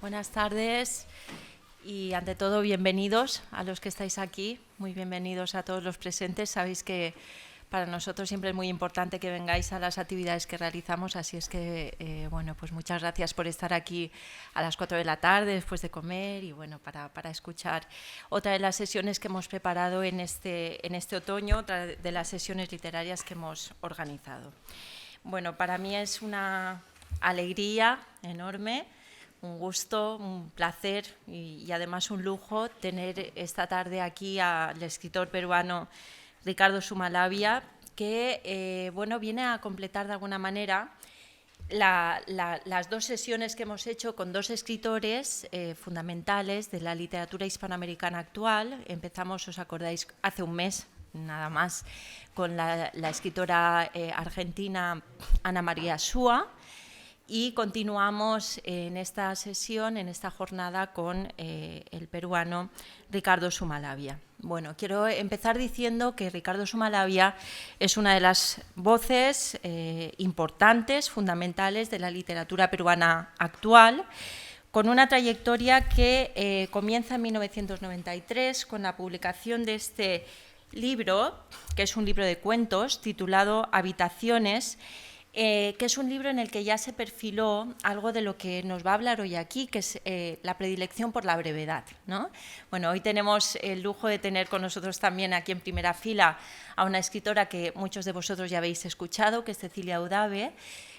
Buenas tardes y ante todo bienvenidos a los que estáis aquí, muy bienvenidos a todos los presentes. Sabéis que para nosotros siempre es muy importante que vengáis a las actividades que realizamos, así es que bueno, pues muchas gracias por estar aquí a las 4 de la tarde después de comer y bueno, para escuchar otra de las sesiones que hemos preparado en este otoño, otra de las sesiones literarias que hemos organizado. Bueno, para mí es una alegría enorme, un gusto, un placer y además un lujo tener esta tarde aquí al escritor peruano Ricardo Sumalabia, que bueno, viene a completar de alguna manera las dos sesiones que hemos hecho con dos escritores fundamentales de la literatura hispanoamericana actual. Empezamos, os acordáis, hace un mes, nada más, con la escritora argentina Ana María Schua, y continuamos en esta sesión, en esta jornada, con el peruano Ricardo Sumalabia. Bueno, quiero empezar diciendo que Ricardo Sumalabia es una de las voces importantes, fundamentales de la literatura peruana actual, con una trayectoria que comienza en 1993 con la publicación de este libro, que es un libro de cuentos titulado Habitaciones, que es un libro en el que ya se perfiló algo de lo que nos va a hablar hoy aquí, que es la predilección por la brevedad, ¿no? Bueno, hoy tenemos el lujo de tener con nosotros también aquí en primera fila a una escritora que muchos de vosotros ya habéis escuchado, que es Cecilia Udave,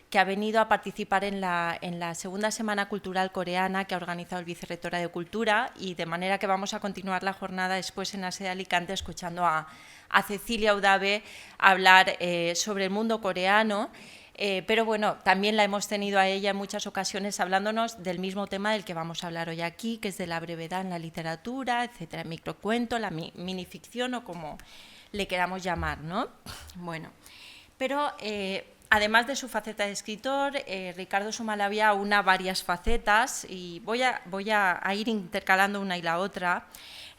que ha venido a participar en la segunda Semana Cultural Coreana que ha organizado el Vicerrectora de Cultura, y de manera que vamos a continuar la jornada después en la sede de Alicante escuchando a Cecilia Udave hablar sobre el mundo coreano. Pero bueno, también la hemos tenido a ella en muchas ocasiones hablándonos del mismo tema del que vamos a hablar hoy aquí, que es de la brevedad en la literatura, etcétera, el microcuento, la minificción o como le queramos llamar, ¿no? Bueno, pero además de su faceta de escritor, Ricardo Sumalabia aúna varias facetas y voy a ir intercalando una y la otra.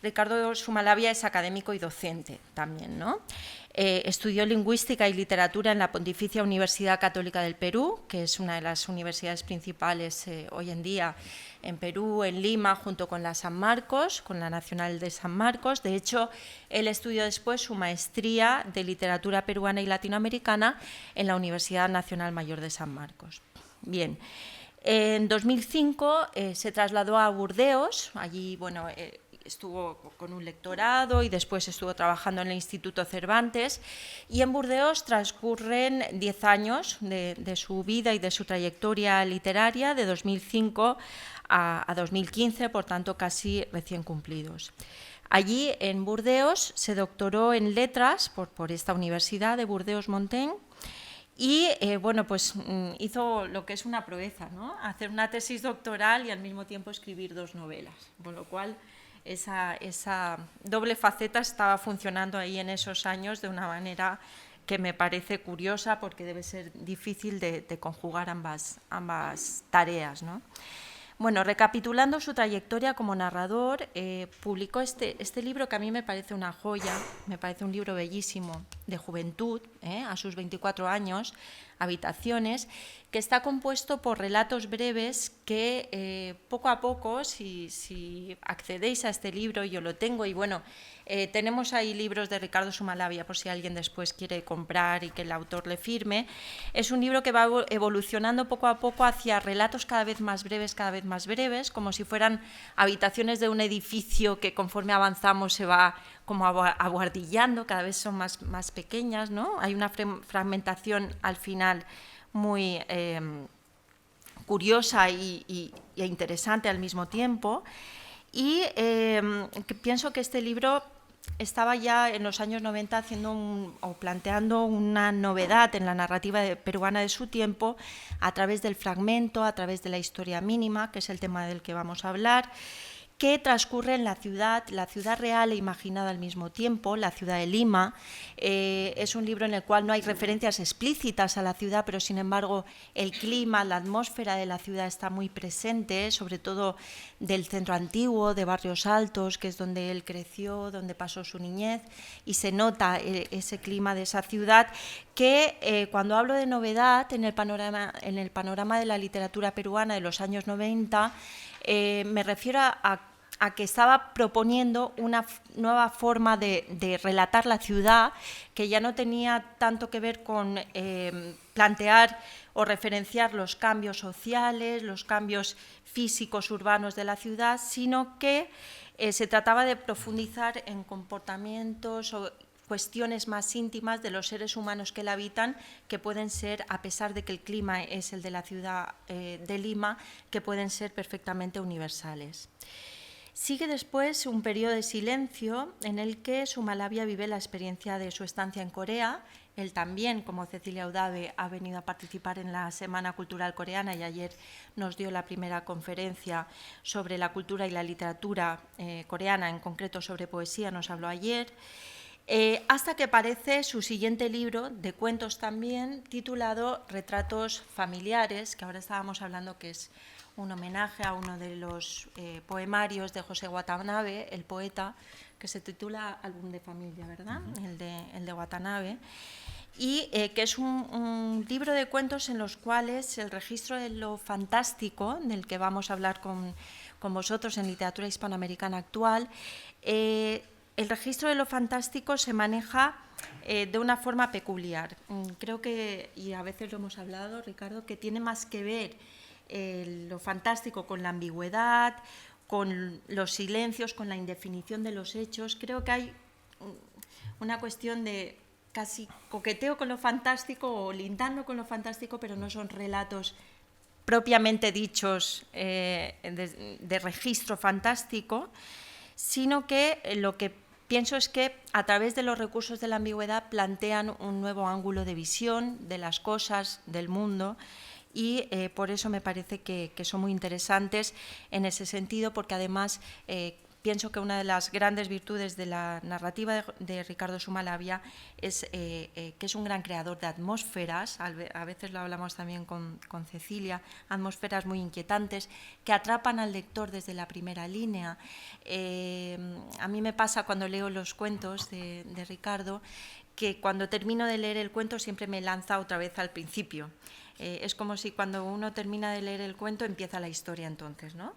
Ricardo Sumalabia es académico y docente también, ¿no? Estudió lingüística y literatura en la Pontificia Universidad Católica del Perú, que es una de las universidades principales hoy en día en Perú, en Lima, junto con la San Marcos, con la Nacional de San Marcos. De hecho, él estudió después su maestría de literatura peruana y latinoamericana en la Universidad Nacional Mayor de San Marcos. Bien. En 2005 se trasladó a Burdeos, allí, bueno, estuvo con un lectorado y después estuvo trabajando en el Instituto Cervantes, y en Burdeos transcurren 10 años de su vida y de su trayectoria literaria, de 2005 a 2015, por tanto casi recién cumplidos. Allí en Burdeos se doctoró en letras por esta universidad de Burdeos-Montaigne. Y bueno, pues hizo lo que es una proeza, ¿no? Hacer una tesis doctoral y al mismo tiempo escribir dos novelas, con lo cual esa doble faceta estaba funcionando ahí en esos años de una manera que me parece curiosa, porque debe ser difícil de conjugar ambas tareas, ¿no? Bueno, recapitulando su trayectoria como narrador, publicó este libro que a mí me parece una joya, me parece un libro bellísimo, de juventud, a sus 24 años, Habitaciones, que está compuesto por relatos breves que poco a poco, si accedéis a este libro, yo lo tengo, y bueno, tenemos ahí libros de Ricardo Sumalabia por si alguien después quiere comprar y que el autor le firme. Es un libro que va evolucionando poco a poco hacia relatos cada vez más breves, como si fueran habitaciones de un edificio que conforme avanzamos se va como abuhardillando, cada vez son más pequeñas, ¿no? Hay una fragmentación al final muy curiosa e interesante al mismo tiempo, y pienso que este libro estaba ya en los años 90 haciendo planteando una novedad en la narrativa peruana de su tiempo a través del fragmento, a través de la historia mínima, que es el tema del que vamos a hablar, que transcurre en la ciudad real e imaginada al mismo tiempo, la ciudad de Lima. Es un libro en el cual no hay referencias explícitas a la ciudad, pero sin embargo el clima, la atmósfera de la ciudad está muy presente, sobre todo del centro antiguo, de Barrios Altos, que es donde él creció, donde pasó su niñez, y se nota ese clima de esa ciudad que cuando hablo de novedad en el panorama de la literatura peruana de los años 90, me refiero a que estaba proponiendo una nueva forma de relatar la ciudad, que ya no tenía tanto que ver con plantear o referenciar los cambios sociales, los cambios físicos urbanos de la ciudad, sino que se trataba de profundizar en comportamientos o cuestiones más íntimas de los seres humanos que la habitan, que pueden ser, a pesar de que el clima es el de la ciudad de Lima, que pueden ser perfectamente universales. Sigue después un periodo de silencio en el que Sumalabia vive la experiencia de su estancia en Corea. Él también, como Cecilia Udave, ha venido a participar en la Semana Cultural Coreana y ayer nos dio la primera conferencia sobre la cultura y la literatura coreana, en concreto sobre poesía, nos habló ayer. Hasta que aparece su siguiente libro, de cuentos también, titulado Retratos familiares, que ahora estábamos hablando que es un homenaje a uno de los poemarios de José Watanabe, el poeta, que se titula Álbum de familia, ¿verdad? El de Watanabe. Y que es un libro de cuentos en los cuales el registro de lo fantástico, del que vamos a hablar con vosotros en literatura hispanoamericana actual, el registro de lo fantástico se maneja de una forma peculiar. Creo que, y a veces lo hemos hablado, Ricardo, que tiene más que ver lo fantástico con la ambigüedad, con los silencios, con la indefinición de los hechos. Creo que hay una cuestión de casi coqueteo con lo fantástico o lindando con lo fantástico, pero no son relatos propiamente dichos de registro fantástico, sino que lo que pienso es que a través de los recursos de la ambigüedad plantean un nuevo ángulo de visión de las cosas, del mundo, y por eso me parece que son muy interesantes en ese sentido, porque además pienso que una de las grandes virtudes de la narrativa de Ricardo Sumalabia es que es un gran creador de atmósferas, a veces lo hablamos también con Cecilia, atmósferas muy inquietantes que atrapan al lector desde la primera línea. A mí me pasa cuando leo los cuentos de Ricardo que cuando termino de leer el cuento siempre me lanza otra vez al principio. Es como si cuando uno termina de leer el cuento empieza la historia entonces, ¿no?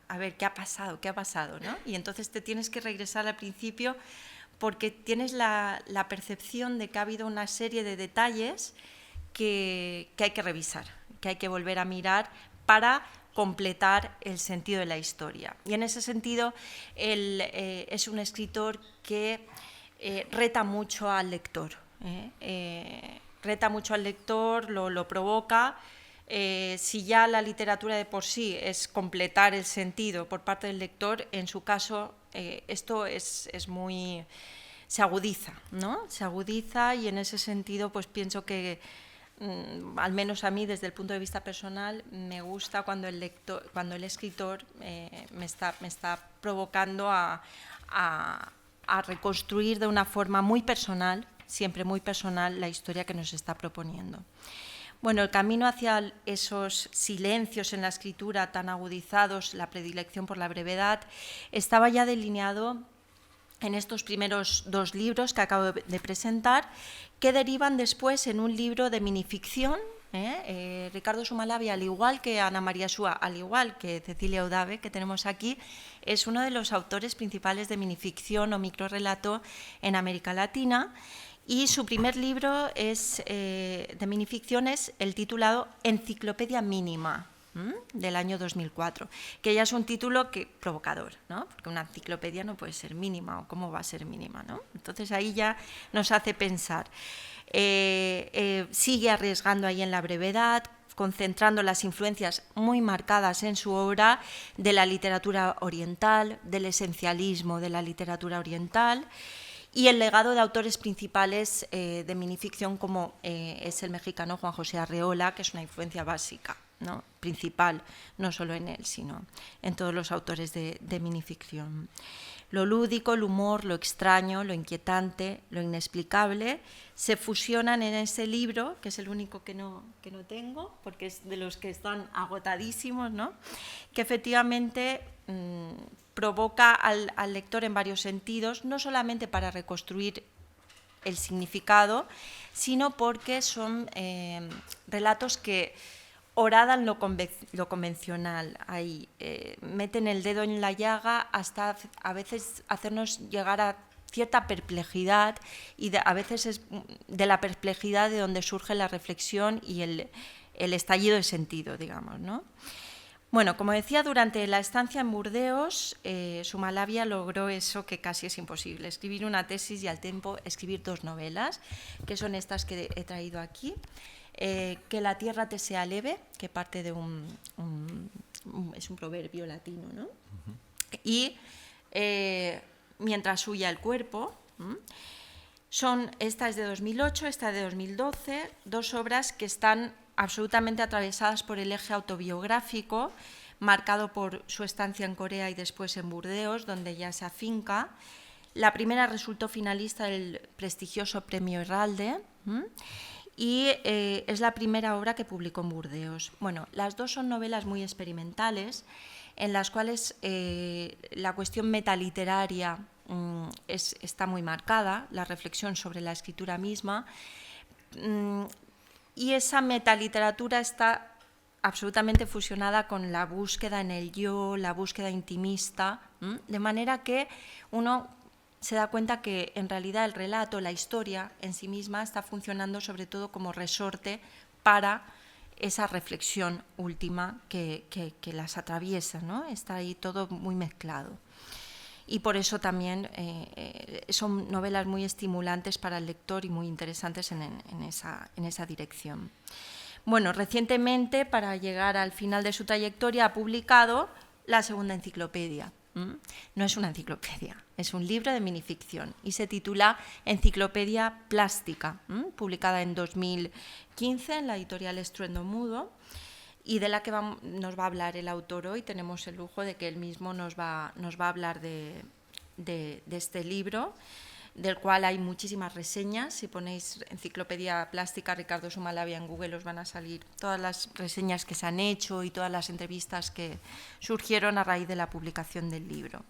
A ver, ¿qué ha pasado? ¿Qué ha pasado? ¿No? Y entonces te tienes que regresar al principio porque tienes la percepción de que ha habido una serie de detalles que hay que revisar, que hay que volver a mirar para completar el sentido de la historia. Y en ese sentido, él es un escritor que reta mucho al lector, reta mucho al lector, lo provoca. Si ya la literatura de por sí es completar el sentido por parte del lector, en su caso esto es muy... se agudiza, ¿no? Se agudiza y en ese sentido pues pienso que, al menos a mí desde el punto de vista personal, me gusta cuando el escritor me está provocando a reconstruir de una forma muy personal, siempre muy personal, la historia que nos está proponiendo. Bueno, el camino hacia esos silencios en la escritura tan agudizados, la predilección por la brevedad, estaba ya delineado en estos primeros dos libros que acabo de presentar, que derivan después en un libro de minificción. Ricardo Sumalabia, al igual que Ana María Súa, al igual que Cecilia Udave, que tenemos aquí, es uno de los autores principales de minificción o microrrelato en América Latina. Y su primer libro de minificción es el titulado Enciclopedia Mínima, del año 2004, que ya es un título provocador, ¿no? Porque una enciclopedia no puede ser mínima, o cómo va a ser mínima, ¿no? Entonces ahí ya nos hace pensar. Sigue arriesgando ahí en la brevedad, concentrando las influencias muy marcadas en su obra de la literatura oriental, del esencialismo de la literatura oriental, y el legado de autores principales de minificción como es el mexicano Juan José Arreola, que es una influencia básica. ¿no?, principal, no solo en él, sino en todos los autores de minificción. Lo lúdico, el humor, lo extraño, lo inquietante, lo inexplicable se fusionan en ese libro, que es el único que no tengo, porque es de los que están agotadísimos, ¿no?, que efectivamente provoca al lector en varios sentidos, no solamente para reconstruir el significado, sino porque son relatos que horadan lo convencional, ahí meten el dedo en la llaga hasta a veces hacernos llegar a cierta perplejidad, y a veces es de la perplejidad de donde surge la reflexión y el estallido de sentido, digamos, ¿no? Bueno, como decía, durante la estancia en Burdeos, Zumalavia logró eso que casi es imposible, escribir una tesis y al tiempo escribir 2 novelas, que son estas que he traído aquí. Que la tierra te sea leve, que parte de es un proverbio latino, ¿no? Y mientras huya el cuerpo. Esta es de 2008, esta de 2012, 2 obras que están absolutamente atravesadas por el eje autobiográfico, marcado por su estancia en Corea y después en Burdeos, donde ya se afinca. La primera resultó finalista del prestigioso Premio Herralde, y es la primera obra que publicó en Burdeos. Bueno, las 2 son novelas muy experimentales, en las cuales la cuestión metaliteraria está muy marcada, la reflexión sobre la escritura misma, y esa metaliteratura está absolutamente fusionada con la búsqueda en el yo, la búsqueda intimista, de manera que uno se da cuenta que en realidad el relato, la historia en sí misma está funcionando sobre todo como resorte para esa reflexión última que las atraviesa, ¿no? Está ahí todo muy mezclado. Y por eso también son novelas muy estimulantes para el lector y muy interesantes en esa dirección. Bueno, recientemente, para llegar al final de su trayectoria, ha publicado la segunda enciclopedia. No es una enciclopedia, es un libro de minificción y se titula Enciclopedia Plástica, publicada en 2015 en la editorial Estruendo Mudo, y de la que nos va a hablar el autor hoy. Tenemos el lujo de que él mismo nos va a hablar de este libro, del cual hay muchísimas reseñas. Si ponéis Enciclopedia Plástica Ricardo Zumalavia en Google os van a salir todas las reseñas que se han hecho y todas las entrevistas que surgieron a raíz de la publicación del libro.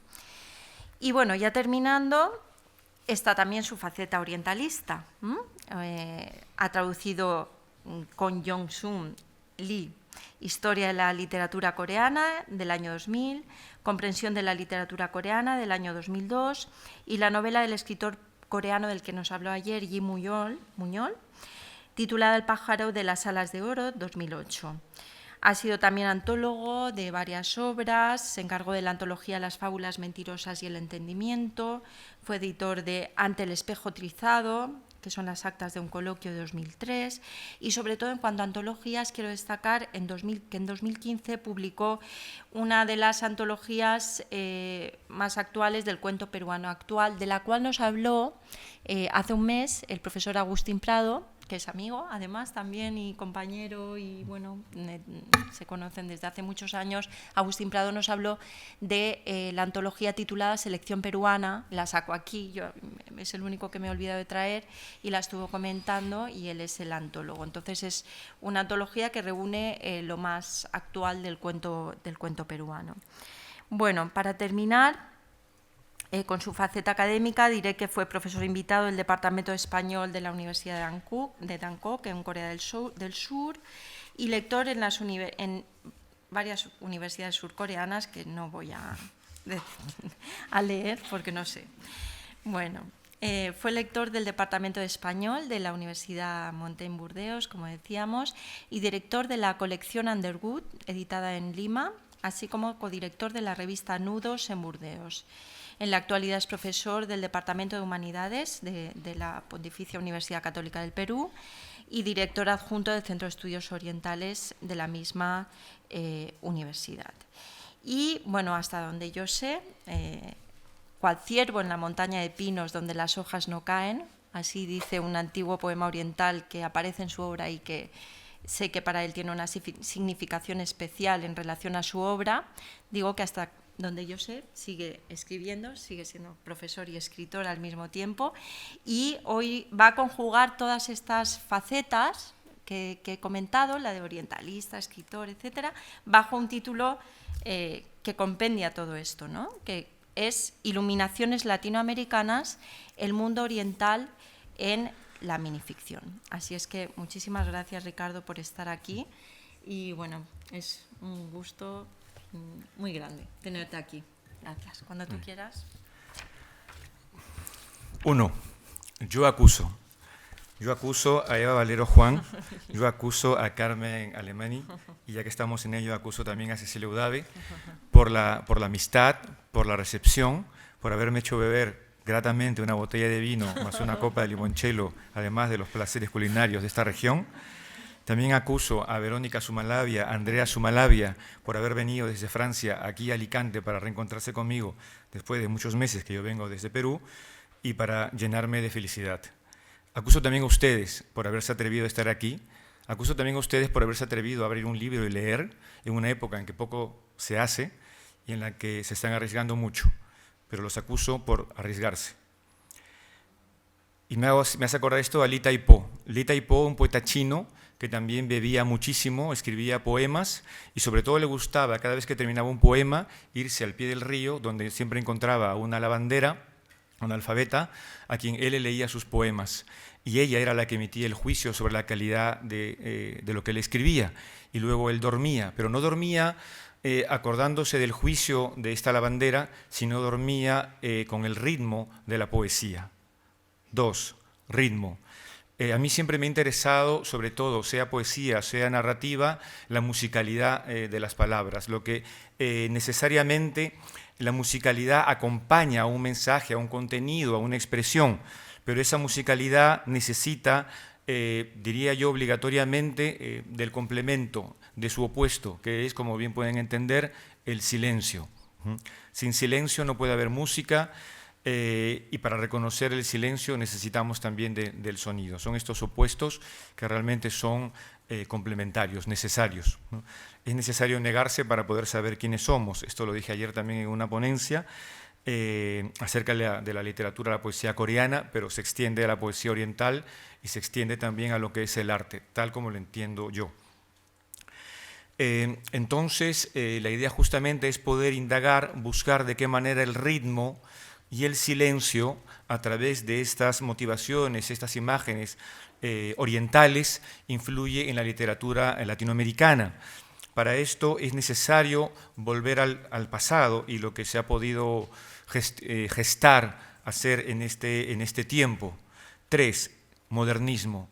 Y bueno, ya terminando, está también su faceta orientalista. Ha traducido con Jong-sun Lee Historia de la literatura coreana del año 2000, Comprensión de la literatura coreana del año 2002 y la novela del escritor coreano del que nos habló ayer, Yi Muñol, titulada El pájaro de las alas de oro, 2008. Ha sido también antólogo de varias obras, se encargó de la antología Las fábulas mentirosas y el entendimiento, fue editor de Ante el espejo trizado, que son las actas de un coloquio de 2003, y sobre todo en cuanto a antologías quiero destacar que en 2015 publicó una de las antologías más actuales del cuento peruano actual, de la cual nos habló hace un mes el profesor Agustín Prado, que es amigo, además, también, y compañero, y bueno, se conocen desde hace muchos años. Agustín Prado nos habló de la antología titulada Selección Peruana, la saco aquí, es el único que me he olvidado de traer, y la estuvo comentando, y él es el antólogo. Entonces es una antología que reúne lo más actual del cuento peruano. Bueno, para terminar, con su faceta académica, diré que fue profesor invitado del Departamento de Español de la Universidad de Bangkok, en Corea del Sur, y lector en varias universidades surcoreanas que no voy a leer porque no sé. Bueno, fue lector del Departamento de Español de la Universidad Montaigne Burdeos, como decíamos, y director de la colección Underwood, editada en Lima, así como codirector de la revista Nudos en Burdeos. En la actualidad es profesor del Departamento de Humanidades de la Pontificia Universidad Católica del Perú y director adjunto del Centro de Estudios Orientales de la misma universidad. Y, bueno, hasta donde yo sé, cual ciervo en la montaña de pinos donde las hojas no caen, así dice un antiguo poema oriental que aparece en su obra y que sé que para él tiene una significación especial en relación a su obra. Digo que hasta donde yo sé sigue escribiendo, sigue siendo profesor y escritor al mismo tiempo, y hoy va a conjugar todas estas facetas que he comentado, la de orientalista, escritor, etcétera, bajo un título que compendia todo esto, ¿no? Que es Iluminaciones latinoamericanas, el mundo oriental en la minificción. Así es que muchísimas gracias, Ricardo, por estar aquí, y bueno, es un gusto muy grande tenerte aquí. Gracias. Cuando tú quieras. 1. Yo acuso a Eva Valero Juan, yo acuso a Carmen Alemany, y ya que estamos en ello, acuso también a Cecilia Udave por la amistad, por la recepción, por haberme hecho beber gratamente una botella de vino más una copa de limoncello, además de los placeres culinarios de esta región. También acuso a Verónica Sumalavia, a Andrea Sumalavia, por haber venido desde Francia aquí a Alicante para reencontrarse conmigo después de muchos meses que yo vengo desde Perú y para llenarme de felicidad. Acuso también a ustedes por haberse atrevido a estar aquí. Acuso también a ustedes por haberse atrevido a abrir un libro y leer en una época en que poco se hace y en la que se están arriesgando mucho, pero los acuso por arriesgarse. Y me hace acordar esto a Li Taipo. Li Taipo, un poeta chino que también bebía muchísimo, escribía poemas y sobre todo le gustaba, cada vez que terminaba un poema, irse al pie del río, donde siempre encontraba una lavandera, una alfabeta, a quien él le leía sus poemas. Y ella era la que emitía el juicio sobre la calidad de lo que él escribía. Y luego él dormía, pero no dormía acordándose del juicio de esta lavandera, sino dormía con el ritmo de la poesía. 2. Ritmo. A mí siempre me ha interesado, sobre todo, sea poesía, sea narrativa, la musicalidad de las palabras, lo que necesariamente la musicalidad acompaña a un mensaje, a un contenido, a una expresión, pero esa musicalidad necesita, diría yo, obligatoriamente del complemento, de su opuesto, que es, como bien pueden entender, el silencio. Sin silencio no puede haber música. Y para reconocer el silencio necesitamos también del sonido. Son estos opuestos que realmente son complementarios, necesarios, ¿no? Es necesario negarse para poder saber quiénes somos. Esto lo dije ayer también en una ponencia acerca de la literatura, la poesía coreana, pero se extiende a la poesía oriental y se extiende también a lo que es el arte, tal como lo entiendo yo. Entonces, la idea justamente es poder indagar, buscar de qué manera el ritmo y el silencio, a través de estas motivaciones, estas imágenes orientales, influye en la literatura latinoamericana. Para esto es necesario volver al pasado y lo que se ha podido gestar, hacer en este tiempo. 3. Modernismo.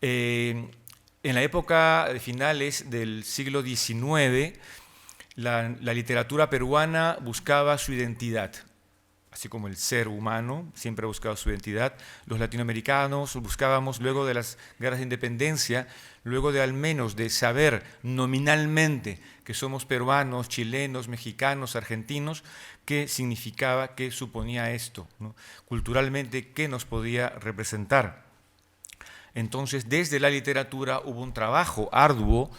En la época de finales del siglo XIX, la literatura peruana buscaba su identidad. Así como el ser humano siempre ha buscado su identidad, los latinoamericanos buscábamos, luego de las guerras de independencia, luego de al menos de saber nominalmente que somos peruanos, chilenos, mexicanos, argentinos, qué significaba, qué suponía esto, ¿no? Culturalmente, qué nos podía representar. Entonces, desde la literatura hubo un trabajo arduo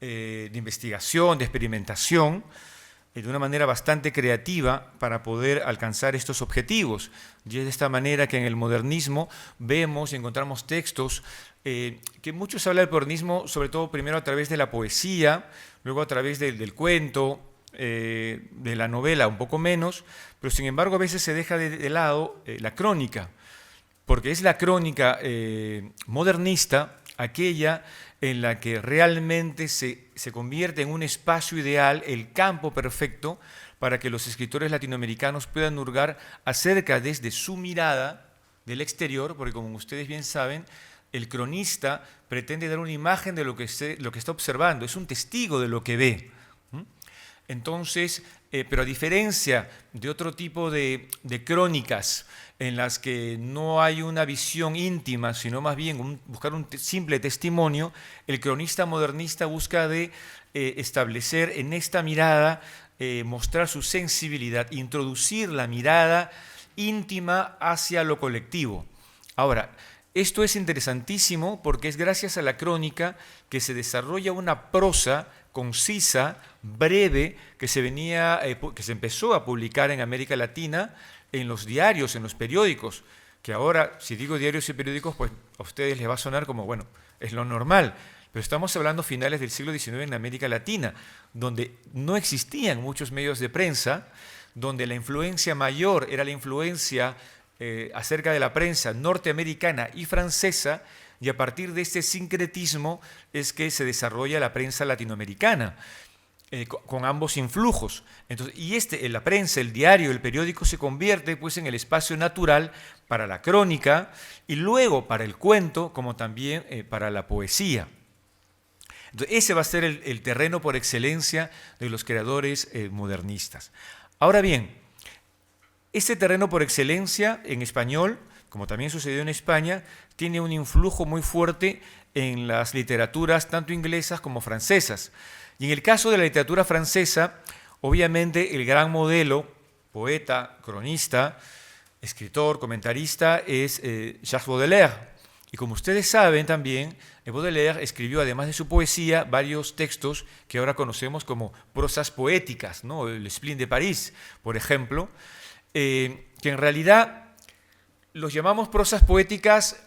de investigación, de experimentación, de una manera bastante creativa para poder alcanzar estos objetivos. Y es de esta manera que en el modernismo vemos y encontramos textos que muchos hablan del modernismo, sobre todo primero a través de la poesía, luego a través del cuento, de la novela un poco menos, pero sin embargo a veces se deja de lado la crónica, porque es la crónica modernista aquella en la que realmente se convierte en un espacio ideal, el campo perfecto, para que los escritores latinoamericanos puedan hurgar acerca desde su mirada del exterior, porque como ustedes bien saben, el cronista pretende dar una imagen de lo que está observando, es un testigo de lo que ve. Entonces, pero a diferencia de otro tipo de crónicas en las que no hay una visión íntima, sino más bien buscar un simple testimonio, el cronista modernista busca de establecer en esta mirada, mostrar su sensibilidad, introducir la mirada íntima hacia lo colectivo. Ahora, Esto es interesantísimo porque es gracias a la crónica que se desarrolla una prosa concisa, breve, que se empezó a publicar en América Latina en los diarios, en los periódicos, que ahora, si digo diarios y periódicos, pues a ustedes les va a sonar como, bueno, es lo normal, pero estamos hablando finales del siglo XIX en América Latina, donde no existían muchos medios de prensa, donde la influencia mayor era la influencia acerca de la prensa norteamericana y francesa, y a partir de este sincretismo es que se desarrolla la prensa latinoamericana, con ambos influjos. Entonces, y la prensa, el diario, el periódico se convierte pues, en el espacio natural para la crónica y luego para el cuento, como también para la poesía. Entonces, ese va a ser el terreno por excelencia de los creadores modernistas. Ahora bien, este terreno por excelencia en español, como también sucedió en España, tiene un influjo muy fuerte en las literaturas tanto inglesas como francesas. Y en el caso de la literatura francesa, obviamente el gran modelo, poeta, cronista, escritor, comentarista, es Jacques Baudelaire. Y como ustedes saben también, Baudelaire escribió, además de su poesía, varios textos que ahora conocemos como prosas poéticas, ¿no? El Spleen de París, por ejemplo, que en realidad los llamamos prosas poéticas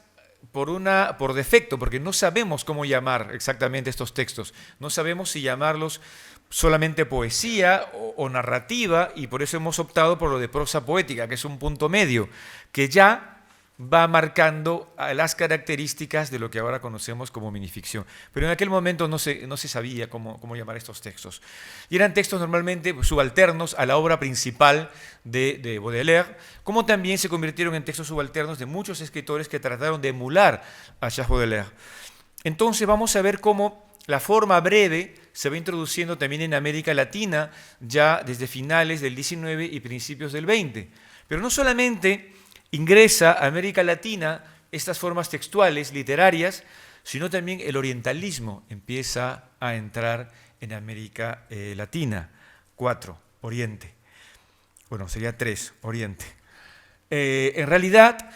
por defecto, porque no sabemos cómo llamar exactamente estos textos. No sabemos si llamarlos solamente poesía o narrativa, y por eso hemos optado por lo de prosa poética, que es un punto medio, que ya va marcando las características de lo que ahora conocemos como minificción. Pero en aquel momento no se sabía cómo llamar estos textos. Y eran textos normalmente subalternos a la obra principal de Baudelaire, como también se convirtieron en textos subalternos de muchos escritores que trataron de emular a Jacques Baudelaire. Entonces vamos a ver cómo la forma breve se va introduciendo también en América Latina ya desde finales del XIX y principios del XX. Pero no solamente ingresa a América Latina estas formas textuales, literarias, sino también el orientalismo empieza a entrar en América Latina. 4, Oriente. Bueno, sería 3, Oriente. En realidad,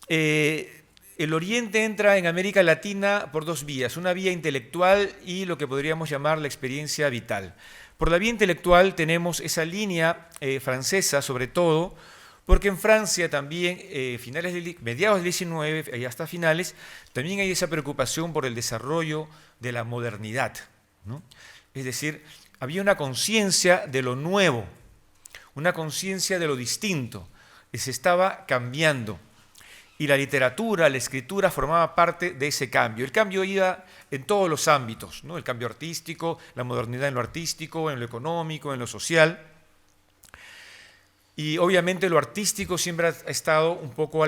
el Oriente entra en América Latina por dos vías, una vía intelectual y lo que podríamos llamar la experiencia vital. Por la vía intelectual tenemos esa línea francesa, sobre todo, porque en Francia también, mediados del 19 y hasta finales, también hay esa preocupación por el desarrollo de la modernidad, ¿no? Es decir, había una conciencia de lo nuevo, una conciencia de lo distinto, que se estaba cambiando. Y la literatura, la escritura formaba parte de ese cambio. El cambio iba en todos los ámbitos, ¿no? El cambio artístico, la modernidad en lo artístico, en lo económico, en lo social. Y obviamente lo artístico siempre ha estado un poco,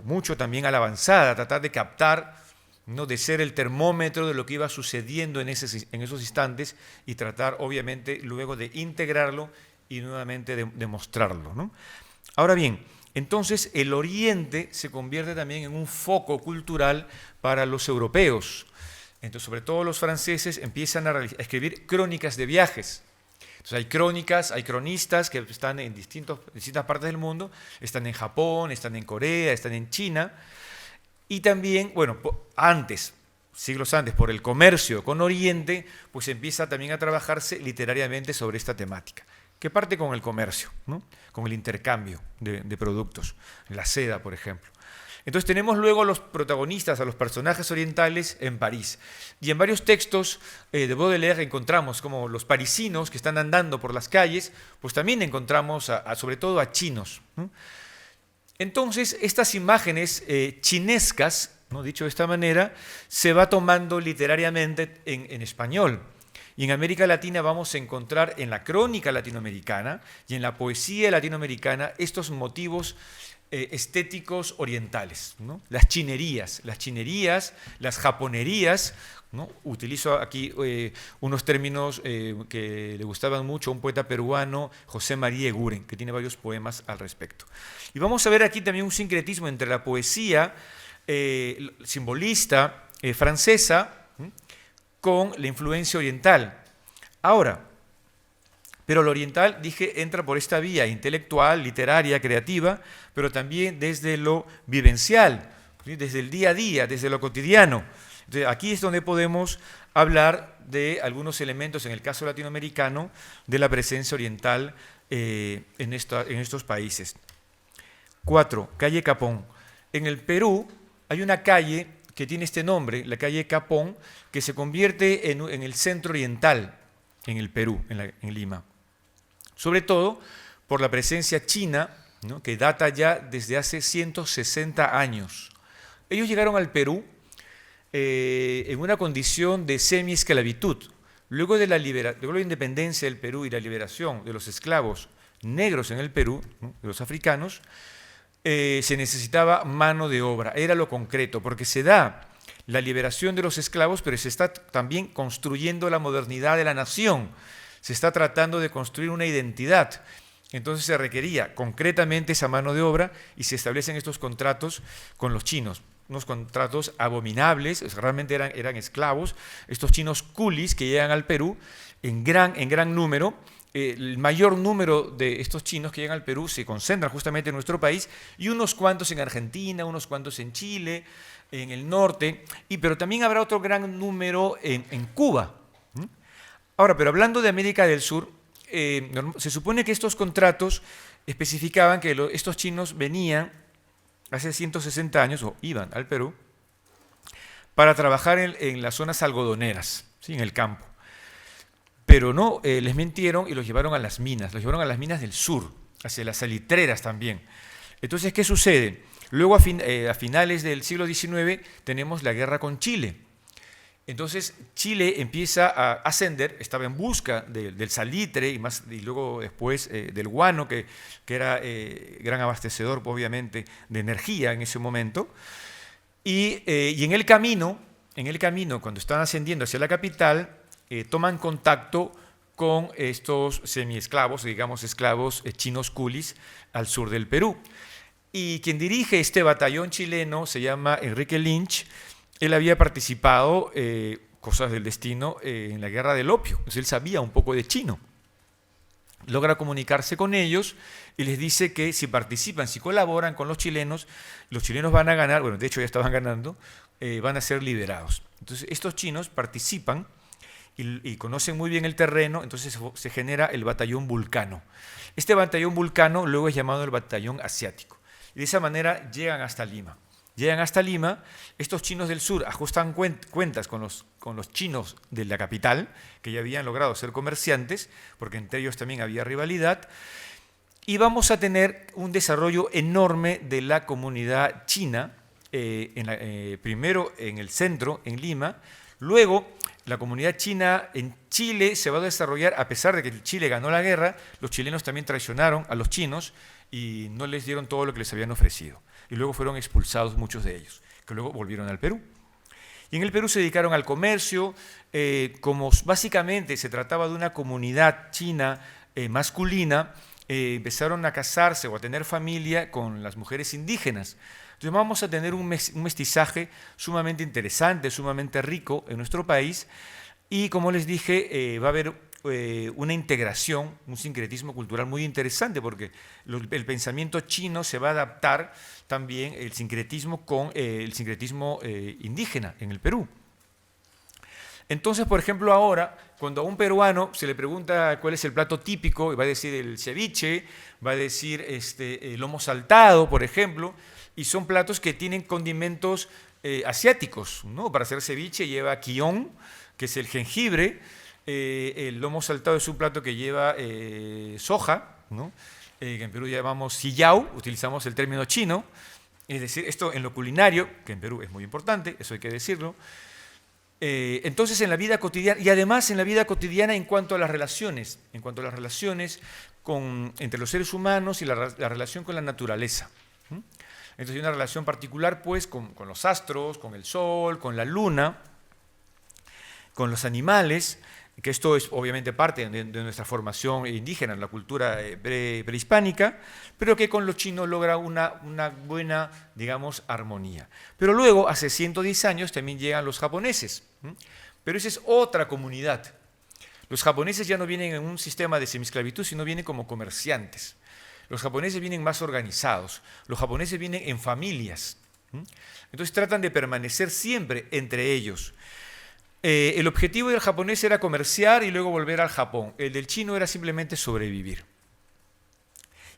mucho también a la avanzada, tratar de captar, ¿no? De ser el termómetro de lo que iba sucediendo en esos instantes y tratar obviamente luego de integrarlo y nuevamente de mostrarlo, ¿no? Ahora bien, entonces el Oriente se convierte también en un foco cultural para los europeos. Entonces, sobre todo los franceses empiezan a escribir crónicas de viajes. Entonces hay crónicas, hay cronistas que están en distintas partes del mundo, están en Japón, están en Corea, están en China, y también, siglos antes, por el comercio con Oriente, pues empieza también a trabajarse literariamente sobre esta temática, que parte con el comercio, ¿no? Con el intercambio de productos, la seda, por ejemplo. Entonces tenemos luego a los protagonistas, a los personajes orientales en París. Y en varios textos de Baudelaire encontramos como los parisinos que están andando por las calles, pues también encontramos sobre todo a chinos, ¿no? Entonces estas imágenes chinescas, ¿no? Dicho de esta manera, se va tomando literariamente en español. Y en América Latina vamos a encontrar en la crónica latinoamericana y en la poesía latinoamericana estos motivos estéticos orientales, ¿no? Las chinerías, las japonerías, ¿no? Utilizo aquí unos términos que le gustaban mucho a un poeta peruano, José María Eguren, que tiene varios poemas al respecto. Y vamos a ver aquí también un sincretismo entre la poesía simbolista francesa con la influencia oriental. Ahora, pero lo oriental, dije, entra por esta vía intelectual, literaria, creativa, pero también desde lo vivencial, ¿sí? Desde el día a día, desde lo cotidiano. Entonces, aquí es donde podemos hablar de algunos elementos, en el caso latinoamericano, de la presencia oriental en estos países. 4. Calle Capón. En el Perú hay una calle que tiene este nombre, la calle Capón, que se convierte en el centro oriental en el Perú, en Lima. Sobre todo por la presencia china, ¿no? Que data ya desde hace 160 años. Ellos llegaron al Perú en una condición de semi-esclavitud. Luego de la independencia del Perú y la liberación de los esclavos negros en el Perú, ¿no? De los africanos, se necesitaba mano de obra, era lo concreto, porque se da la liberación de los esclavos, pero se está también construyendo la modernidad de la nación, se está tratando de construir una identidad. Entonces se requería concretamente esa mano de obra y se establecen estos contratos con los chinos, unos contratos abominables, realmente eran esclavos, estos chinos coolies que llegan al Perú en gran número. El mayor número de estos chinos que llegan al Perú se concentran justamente en nuestro país y unos cuantos en Argentina, unos cuantos en Chile, en el norte, pero también habrá otro gran número en Cuba. Ahora, pero hablando de América del Sur, se supone que estos contratos especificaban que estos chinos venían hace 160 años, o iban al Perú, para trabajar en las zonas algodoneras, ¿sí? En el campo. Pero no, les mintieron y los llevaron a las minas del sur, hacia las salitreras también. Entonces, ¿qué sucede? Luego, a finales del siglo XIX, tenemos la guerra con Chile. Entonces, Chile empieza a ascender, estaba en busca del salitre y luego después del guano, que era gran abastecedor, obviamente, de energía en ese momento. Y en el camino, cuando están ascendiendo hacia la capital, toman contacto con estos semiesclavos, digamos esclavos chinos coolies al sur del Perú. Y quien dirige este batallón chileno se llama Enrique Lynch. Él había participado, cosas del destino, en la guerra del opio. Entonces él sabía un poco de chino. Logra comunicarse con ellos y les dice que si participan, si colaboran con los chilenos van a ganar, bueno, de hecho ya estaban ganando, van a ser liberados. Entonces estos chinos participan y conocen muy bien el terreno, entonces se genera el batallón Vulcano. Este batallón Vulcano luego es llamado el batallón asiático. Y de esa manera llegan hasta Lima. Estos chinos del sur ajustan cuentas con los chinos de la capital, que ya habían logrado ser comerciantes, porque entre ellos también había rivalidad, y vamos a tener un desarrollo enorme de la comunidad china, primero en el centro, en Lima. Luego, la comunidad china en Chile se va a desarrollar, a pesar de que Chile ganó la guerra, los chilenos también traicionaron a los chinos y no les dieron todo lo que les habían ofrecido. Y luego fueron expulsados muchos de ellos, que luego volvieron al Perú. Y en el Perú se dedicaron al comercio, como básicamente se trataba de una comunidad china masculina, empezaron a casarse o a tener familia con las mujeres indígenas. Entonces vamos a tener un mestizaje sumamente interesante, sumamente rico en nuestro país y como les dije, va a haber una integración, un sincretismo cultural muy interesante porque el pensamiento chino se va a adaptar también el sincretismo con el sincretismo indígena en el Perú. Entonces, por ejemplo, ahora, cuando a un peruano se le pregunta cuál es el plato típico, va a decir el ceviche, va a decir el lomo saltado, por ejemplo, y son platos que tienen condimentos asiáticos, ¿no? Para hacer ceviche lleva quión, que es el jengibre, el lomo saltado es un plato que lleva soja, ¿no? Que en Perú llamamos sillao, utilizamos el término chino, es decir, esto en lo culinario, que en Perú es muy importante, eso hay que decirlo. Entonces en la vida cotidiana, y además en la vida cotidiana en cuanto a las relaciones, entre los seres humanos y la relación con la naturaleza. Entonces hay una relación particular pues con los astros, con el sol, con la luna, con los animales, que esto es obviamente parte de nuestra formación indígena, en la cultura prehispánica, pero que con los chinos logra una buena, digamos, armonía. Pero luego, hace 110 años, también llegan los japoneses, pero esa es otra comunidad. Los japoneses ya no vienen en un sistema de semiesclavitud, sino vienen como comerciantes. Los japoneses vienen más organizados, los japoneses vienen en familias, Entonces tratan de permanecer siempre entre ellos. El objetivo del japonés era comerciar y luego volver al Japón. El del chino era simplemente sobrevivir.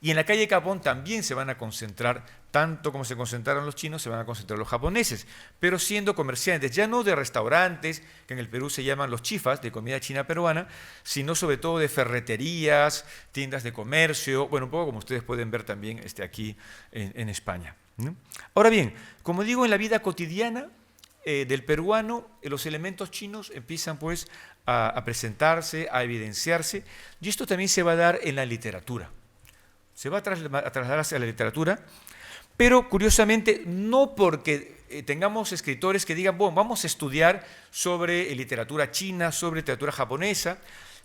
Y en la calle Capón también se van a concentrar, tanto como se concentraron los chinos, se van a concentrar los japoneses, pero siendo comerciantes, ya no de restaurantes, que en el Perú se llaman los chifas, de comida china peruana, sino sobre todo de ferreterías, tiendas de comercio, bueno, un poco como ustedes pueden ver también aquí en España, ¿no? Ahora bien, como digo, en la vida cotidiana del peruano, los elementos chinos empiezan pues a presentarse, a evidenciarse, y esto también se va a dar en la literatura. Se va a trasladar hacia la literatura, pero curiosamente no porque tengamos escritores que digan, bueno, vamos a estudiar sobre literatura china, sobre literatura japonesa.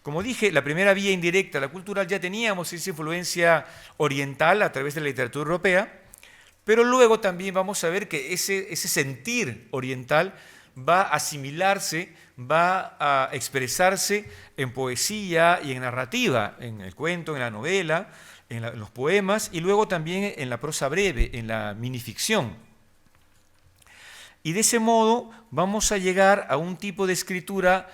Como dije, la primera vía indirecta, la cultural, ya teníamos esa influencia oriental a través de la literatura europea, pero luego también vamos a ver que ese sentir oriental va a asimilarse, va a expresarse en poesía y en narrativa, en el cuento, en la novela, en los poemas y luego también en la prosa breve, en la minificción. Y de ese modo vamos a llegar a un tipo de escritura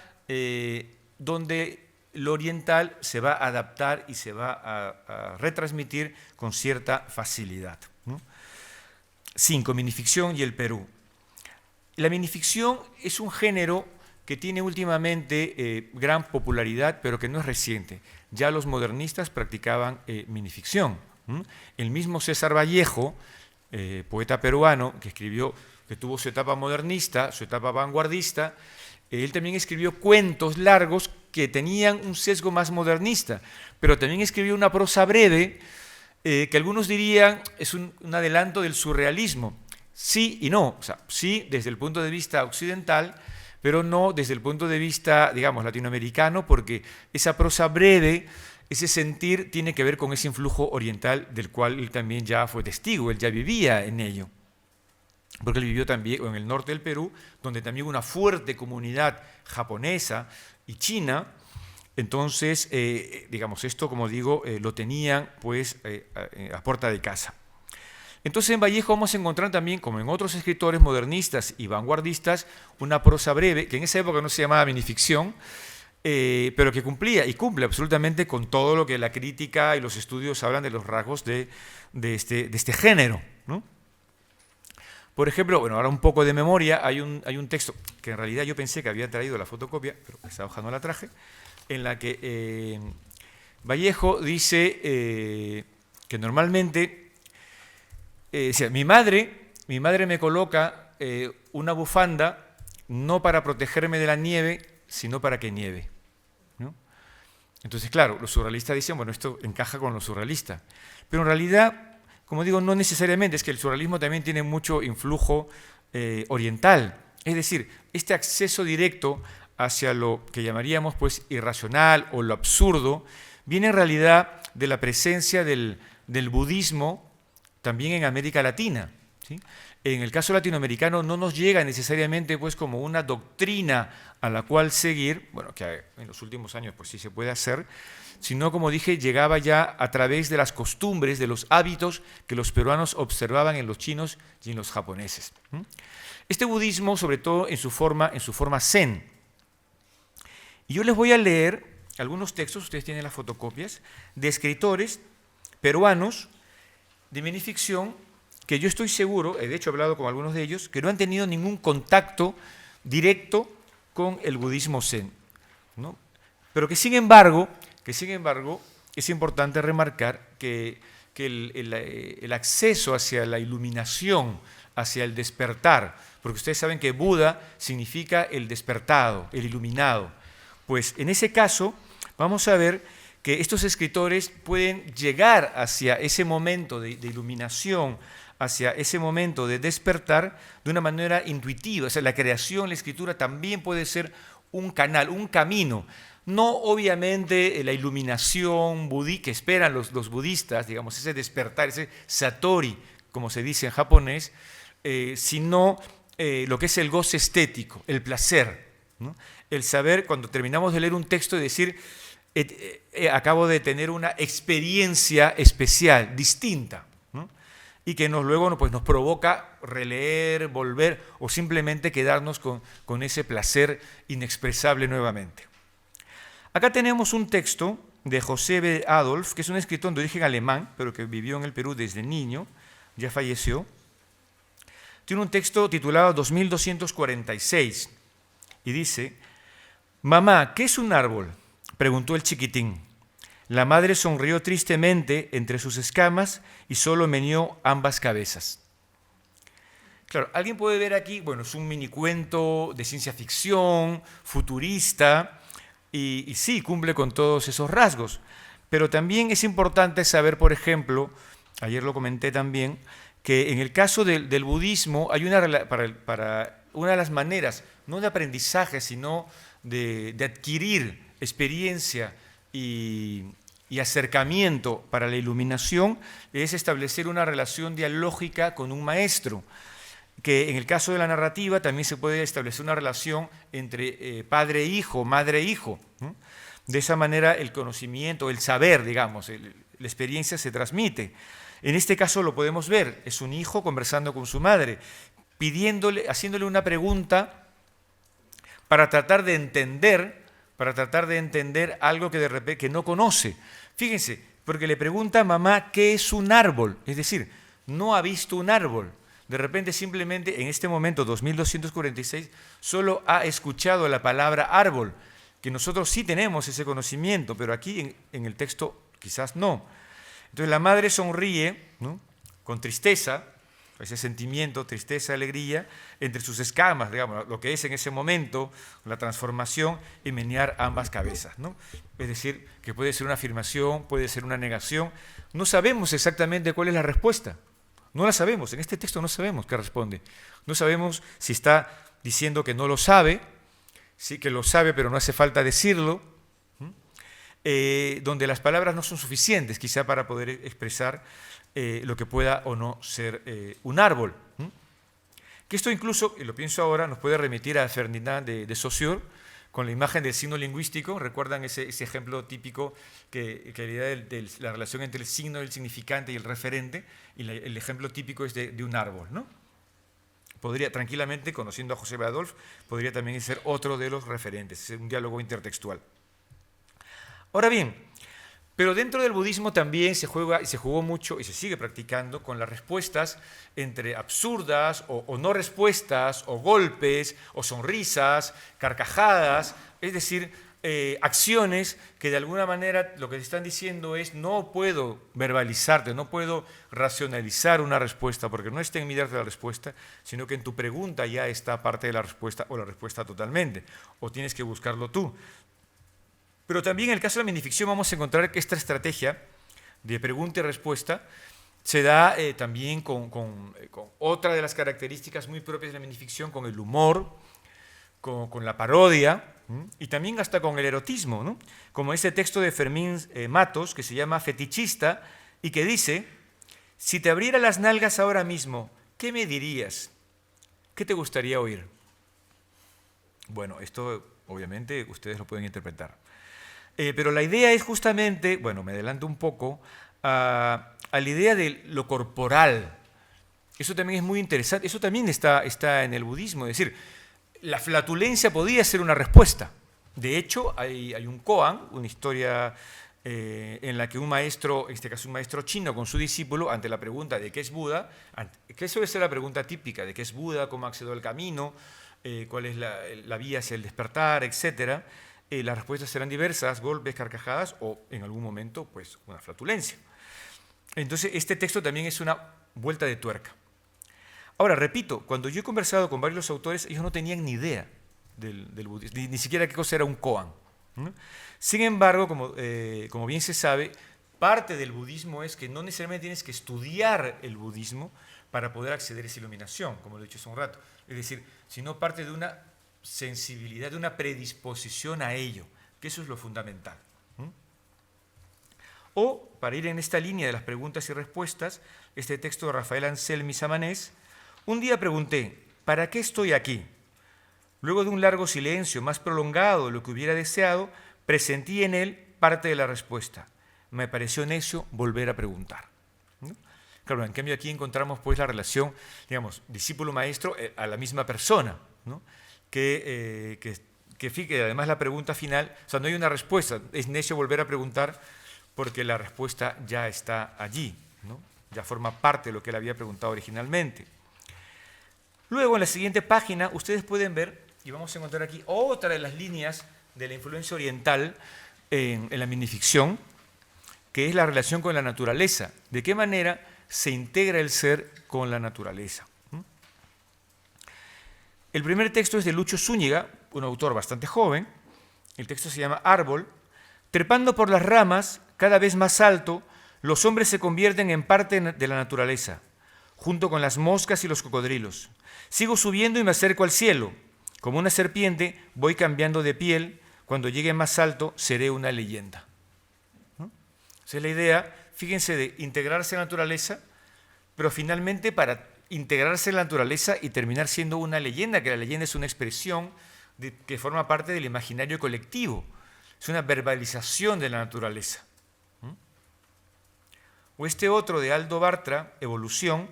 donde lo oriental se va a adaptar y se va a retransmitir con cierta facilidad, ¿no? 5. Minificción y el Perú. La minificción es un género que tiene últimamente gran popularidad, pero que no es reciente. Ya los modernistas practicaban minificción. El mismo César Vallejo, poeta peruano, que tuvo su etapa modernista, su etapa vanguardista, él también escribió cuentos largos que tenían un sesgo más modernista, pero también escribió una prosa breve que algunos dirían es un adelanto del surrealismo. Sí y no, o sea, sí desde el punto de vista occidental, pero no desde el punto de vista, digamos, latinoamericano, porque esa prosa breve, ese sentir, tiene que ver con ese influjo oriental del cual él también ya fue testigo, él ya vivía en ello. Porque él vivió también en el norte del Perú, donde también hubo una fuerte comunidad japonesa y china. Entonces, digamos, esto, como digo, lo tenían pues a puerta de casa. Entonces en Vallejo vamos a encontrar también, como en otros escritores modernistas y vanguardistas, una prosa breve, que en esa época no se llamaba minificción, pero que cumplía y cumple absolutamente con todo lo que la crítica y los estudios hablan de los rasgos de este género, ¿no? Por ejemplo, bueno, ahora un poco de memoria, hay un texto que en realidad yo pensé que había traído la fotocopia, pero esa hoja no la traje, en la que Vallejo dice que normalmente... mi madre me coloca una bufanda no para protegerme de la nieve, sino para que nieve, ¿no? Entonces, claro, los surrealistas dicen, bueno, esto encaja con lo surrealista. Pero en realidad, como digo, no necesariamente, es que el surrealismo también tiene mucho influjo oriental. Es decir, este acceso directo hacia lo que llamaríamos pues irracional o lo absurdo, viene en realidad de la presencia del budismo también en América Latina, ¿sí? En el caso latinoamericano no nos llega necesariamente pues como una doctrina a la cual seguir, bueno, que en los últimos años pues sí se puede hacer, sino, como dije, llegaba ya a través de las costumbres, de los hábitos que los peruanos observaban en los chinos y en los japoneses. Este budismo, sobre todo en su forma zen. Y yo les voy a leer algunos textos, ustedes tienen las fotocopias, de escritores peruanos de minificción, que yo estoy seguro, de hecho he hablado con algunos de ellos, que no han tenido ningún contacto directo con el budismo zen, ¿no? Pero que sin embargo, es importante remarcar que el acceso hacia la iluminación, hacia el despertar, porque ustedes saben que Buda significa el despertado, el iluminado, pues en ese caso vamos a ver que estos escritores pueden llegar hacia ese momento de iluminación, hacia ese momento de despertar de una manera intuitiva. O sea, la creación, la escritura también puede ser un canal, un camino. No obviamente la iluminación que esperan los budistas, digamos, ese despertar, ese satori, como se dice en japonés, sino lo que es el goce estético, el placer, ¿no? El saber, cuando terminamos de leer un texto, y decir, acabo de tener una experiencia especial, distinta, ¿no? y que luego pues, nos provoca releer, volver o simplemente quedarnos con ese placer inexpresable nuevamente. Acá tenemos un texto de José B. Adolf, que es un escritor de origen alemán, pero que vivió en el Perú desde niño, ya falleció. Tiene un texto titulado 2246 y dice: «Mamá, ¿qué es un árbol?», preguntó el chiquitín. La madre sonrió tristemente entre sus escamas y solo meneó ambas cabezas. Claro, alguien puede ver aquí, bueno, es un minicuento de ciencia ficción, futurista, y sí, cumple con todos esos rasgos. Pero también es importante saber, por ejemplo, ayer lo comenté también, que en el caso del budismo hay para una de las maneras, no de aprendizaje, sino de adquirir experiencia y acercamiento para la iluminación, es establecer una relación dialógica con un maestro, que en el caso de la narrativa también se puede establecer una relación entre padre e hijo, madre e hijo. De esa manera el conocimiento, el saber, digamos, la experiencia se transmite. En este caso lo podemos ver, es un hijo conversando con su madre, haciéndole una pregunta para tratar de entender algo que no conoce. Fíjense, porque le pregunta: mamá, ¿qué es un árbol? Es decir, no ha visto un árbol. De repente simplemente en este momento, 2246, solo ha escuchado la palabra árbol, que nosotros sí tenemos ese conocimiento, pero aquí en el texto quizás no. Entonces la madre sonríe, ¿no?, con tristeza, ese sentimiento, tristeza, alegría, entre sus escamas, digamos, lo que es en ese momento la transformación y menear ambas cabezas, ¿no? Es decir, que puede ser una afirmación, puede ser una negación. No sabemos exactamente cuál es la respuesta. No la sabemos, en este texto no sabemos qué responde. No sabemos si está diciendo que no lo sabe, sí que lo sabe pero no hace falta decirlo, donde las palabras no son suficientes quizá para poder expresar lo que pueda o no ser un árbol. Que esto incluso, y lo pienso ahora, nos puede remitir a Ferdinand de Saussure, con la imagen del signo lingüístico. ¿Recuerdan ese ejemplo típico que la idea de la relación entre el signo, el significante y el referente? Y el ejemplo típico es de un árbol, ¿no? Podría, tranquilamente, conociendo a José B. Adolf, podría también ser otro de los referentes, un diálogo intertextual. Ahora bien, pero dentro del budismo también se jugó mucho y se sigue practicando con las respuestas entre absurdas o no respuestas, o golpes, o sonrisas, carcajadas, es decir, acciones que de alguna manera lo que te están diciendo es: no puedo verbalizarte, no puedo racionalizar una respuesta, porque no está en mi darte la respuesta, sino que en tu pregunta ya está parte de la respuesta, o la respuesta totalmente, o tienes que buscarlo tú. Pero también en el caso de la minificción vamos a encontrar que esta estrategia de pregunta y respuesta se da también con otra de las características muy propias de la minificción, con el humor, con la parodia, y también hasta con el erotismo, ¿no? Como este texto de Fermín Matos, que se llama Fetichista, y que dice: si te abriera las nalgas ahora mismo, ¿qué me dirías? ¿Qué te gustaría oír? Bueno, esto obviamente ustedes lo pueden interpretar. Pero la idea es justamente, bueno, me adelanto un poco, a la idea de lo corporal. Eso también es muy interesante, eso también está en el budismo, es decir, la flatulencia podía ser una respuesta. De hecho, hay un koan, una historia en la que un maestro, en este caso un maestro chino con su discípulo, ante la pregunta de qué es Buda, que suele ser la pregunta típica, de qué es Buda, cómo accedió al camino, cuál es la vía hacia el despertar, etcétera. Las respuestas serán diversas: golpes, carcajadas o, en algún momento, pues, una flatulencia. Entonces, este texto también es una vuelta de tuerca. Ahora, repito, cuando yo he conversado con varios autores, ellos no tenían ni idea del budismo, ni siquiera qué cosa era un koan, ¿no? Sin embargo, como bien se sabe, parte del budismo es que no necesariamente tienes que estudiar el budismo para poder acceder a esa iluminación, como lo he dicho hace un rato. Es decir, sino parte de una sensibilidad, de una predisposición a ello, que eso es lo fundamental. O, para ir en esta línea de las preguntas y respuestas, este texto de Rafael Anselmi Samanés: un día pregunté, ¿para qué estoy aquí? Luego de un largo silencio, más prolongado de lo que hubiera deseado, presentí en él parte de la respuesta. Me pareció necio volver a preguntar, ¿no? Claro, en cambio aquí encontramos pues la relación, digamos, discípulo-maestro a la misma persona, ¿no? que además la pregunta final, o sea, no hay una respuesta, es necio volver a preguntar porque la respuesta ya está allí, ¿no? Ya forma parte de lo que él había preguntado originalmente. Luego, en la siguiente página, ustedes pueden ver, y vamos a encontrar aquí otra de las líneas de la influencia oriental en la minificción, que es la relación con la naturaleza. ¿De qué manera se integra el ser con la naturaleza? El primer texto es de Lucho Zúñiga, un autor bastante joven. El texto se llama Árbol. Trepando por las ramas, cada vez más alto, los hombres se convierten en parte de la naturaleza, junto con las moscas y los cocodrilos. Sigo subiendo y me acerco al cielo. Como una serpiente, voy cambiando de piel. Cuando llegue más alto, seré una leyenda. ¿No? Esa es la idea, fíjense, de integrarse a la naturaleza, pero finalmente para integrarse en la naturaleza y terminar siendo una leyenda, que la leyenda es una expresión que forma parte del imaginario colectivo. Es una verbalización de la naturaleza. O este otro de Aldo Bartra, Evolución.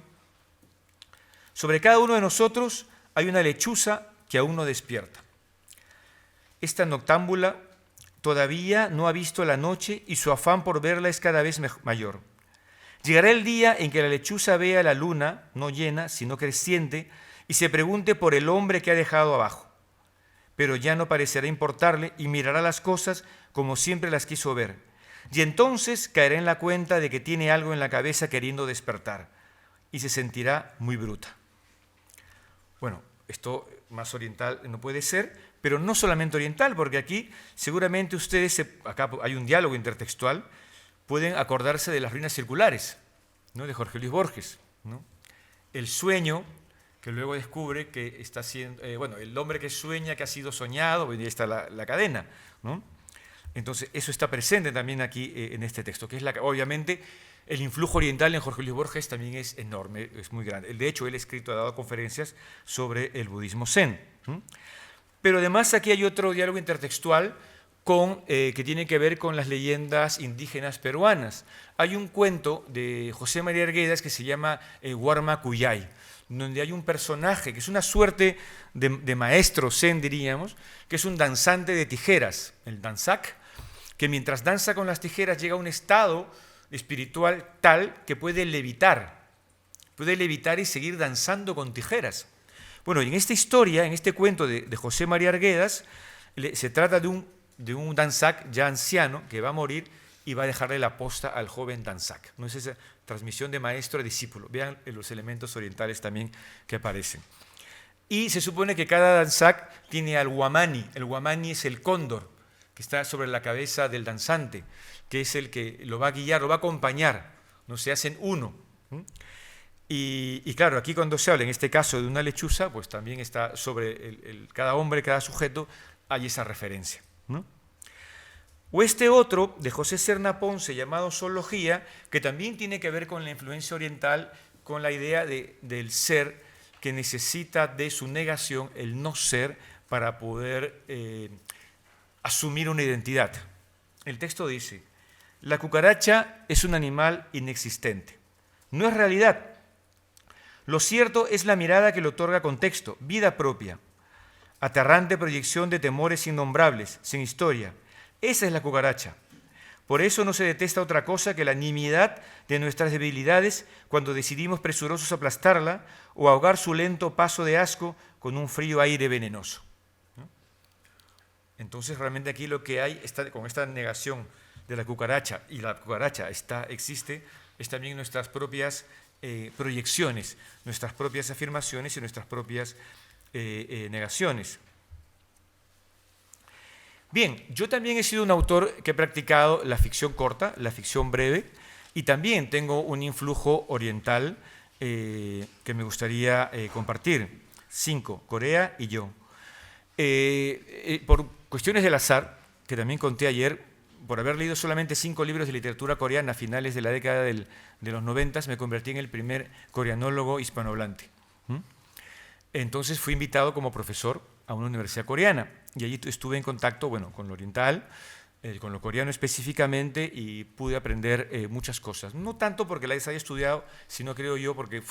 Sobre cada uno de nosotros hay una lechuza que aún no despierta. Esta noctámbula todavía no ha visto la noche y su afán por verla es cada vez mayor. Llegará el día en que la lechuza vea la luna, no llena, sino creciente, y se pregunte por el hombre que ha dejado abajo. Pero ya no parecerá importarle y mirará las cosas como siempre las quiso ver. Y entonces caerá en la cuenta de que tiene algo en la cabeza queriendo despertar y se sentirá muy bruta. Bueno, esto más oriental no puede ser, pero no solamente oriental, porque aquí seguramente ustedes, acá hay un diálogo intertextual, pueden acordarse de Las ruinas circulares, ¿no? De Jorge Luis Borges, ¿no? El sueño, que luego descubre que está siendo, el hombre que sueña, que ha sido soñado, y ahí está la cadena, ¿no? Entonces, eso está presente también aquí en este texto, que es obviamente el influjo oriental en Jorge Luis Borges también es enorme, es muy grande. De hecho, él ha dado conferencias sobre el budismo zen. Pero además aquí hay otro diálogo intertextual que tiene que ver con las leyendas indígenas peruanas. Hay un cuento de José María Arguedas que se llama Huarma Cuyay, donde hay un personaje que es una suerte de maestro zen, diríamos, que es un danzante de tijeras, el danzak, que mientras danza con las tijeras llega a un estado espiritual tal que puede levitar y seguir danzando con tijeras. Bueno, y en esta historia, en este cuento de José María Arguedas, se trata de un danzak ya anciano que va a morir y va a dejarle la posta al joven danzak. ¿No es esa transmisión de maestro a discípulo? Vean los elementos orientales también que aparecen. Y se supone que cada danzak tiene al guamani. El guamani es el cóndor que está sobre la cabeza del danzante, que es el que lo va a guiar, lo va a acompañar, no se hacen uno. Y claro, aquí cuando se habla en este caso de una lechuza, pues también está sobre cada hombre, cada sujeto, hay esa referencia, ¿no? O este otro de José Serna Ponce llamado Zoología, que también tiene que ver con la influencia oriental, con la idea del ser que necesita de su negación, el no ser, para poder asumir una identidad. El texto dice: la cucaracha es un animal inexistente, no es realidad. Lo cierto es la mirada que le otorga contexto, vida propia, aterrante proyección de temores innombrables, sin historia. Esa es la cucaracha. Por eso no se detesta otra cosa que la nimiedad de nuestras debilidades cuando decidimos presurosos aplastarla o ahogar su lento paso de asco con un frío aire venenoso. Entonces realmente aquí lo que hay con esta negación de la cucaracha, y la cucaracha existe, es también nuestras propias proyecciones, nuestras propias afirmaciones y nuestras propias negaciones. Bien, yo también he sido un autor que he practicado la ficción corta, la ficción breve, y también tengo un influjo oriental que me gustaría compartir. 5, Corea y yo. Por cuestiones del azar, que también conté ayer, por haber leído solamente 5 libros de literatura coreana a finales de la década de los 90, me convertí en el primer coreanólogo hispanohablante. Entonces fui invitado como profesor a una universidad coreana y allí estuve en contacto, con lo oriental, con lo coreano específicamente, y pude aprender muchas cosas. No tanto porque las haya estudiado, sino creo yo porque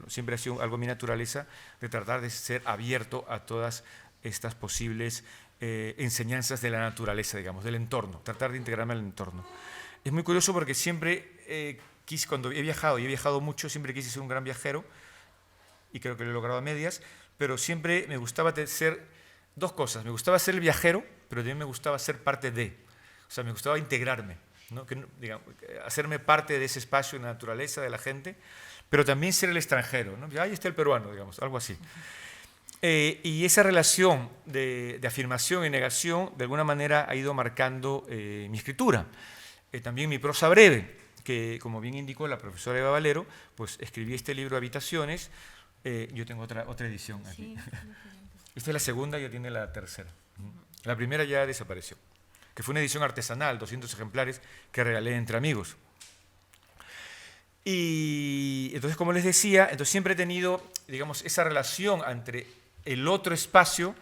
siempre ha sido algo mi naturaleza de tratar de ser abierto a todas estas posibles enseñanzas de la naturaleza, digamos, del entorno, tratar de integrarme al entorno. Es muy curioso porque siempre cuando he viajado mucho, siempre quise ser un gran viajero, y creo que lo he logrado a medias, pero siempre me gustaba ser dos cosas. Me gustaba ser el viajero, pero también me gustaba ser parte de. O sea, me gustaba integrarme, ¿no? Digamos, hacerme parte de ese espacio de la naturaleza, de la gente, pero también ser el extranjero, ¿no? Ahí está el peruano, digamos, algo así. Y esa relación de afirmación y negación, de alguna manera, ha ido marcando mi escritura. También mi prosa breve, que, como bien indicó la profesora Eva Valero, pues escribí este libro Habitaciones. Yo tengo otra edición aquí. Sí, esta es la segunda, ya tiene la tercera. La primera ya desapareció, que fue una edición artesanal, 200 ejemplares, que regalé entre amigos. Y entonces, como les decía, entonces siempre he tenido, digamos, esa relación entre el otro espacio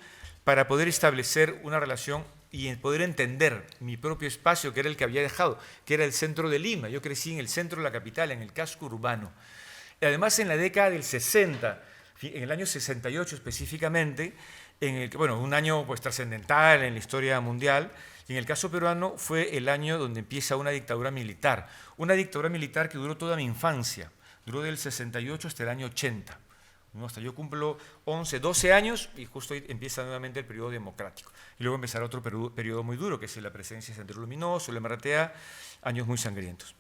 para poder establecer una relación y poder entender mi propio espacio, que era el que había dejado, que era el centro de Lima. Yo crecí en el centro de la capital, en el casco urbano. Y además, en la década del 60, en el año 68 específicamente, en el que, bueno, un año pues trascendental en la historia mundial, y en el caso peruano fue el año donde empieza una dictadura militar que duró toda mi infancia, duró del 68 hasta el año 80. ¿No? Hasta yo cumplo 11, 12 años y justo ahí empieza nuevamente el periodo democrático. Y luego empezará otro periodo muy duro, que es la presidencia de Sendero Luminoso, el MRTA, años muy sangrientos.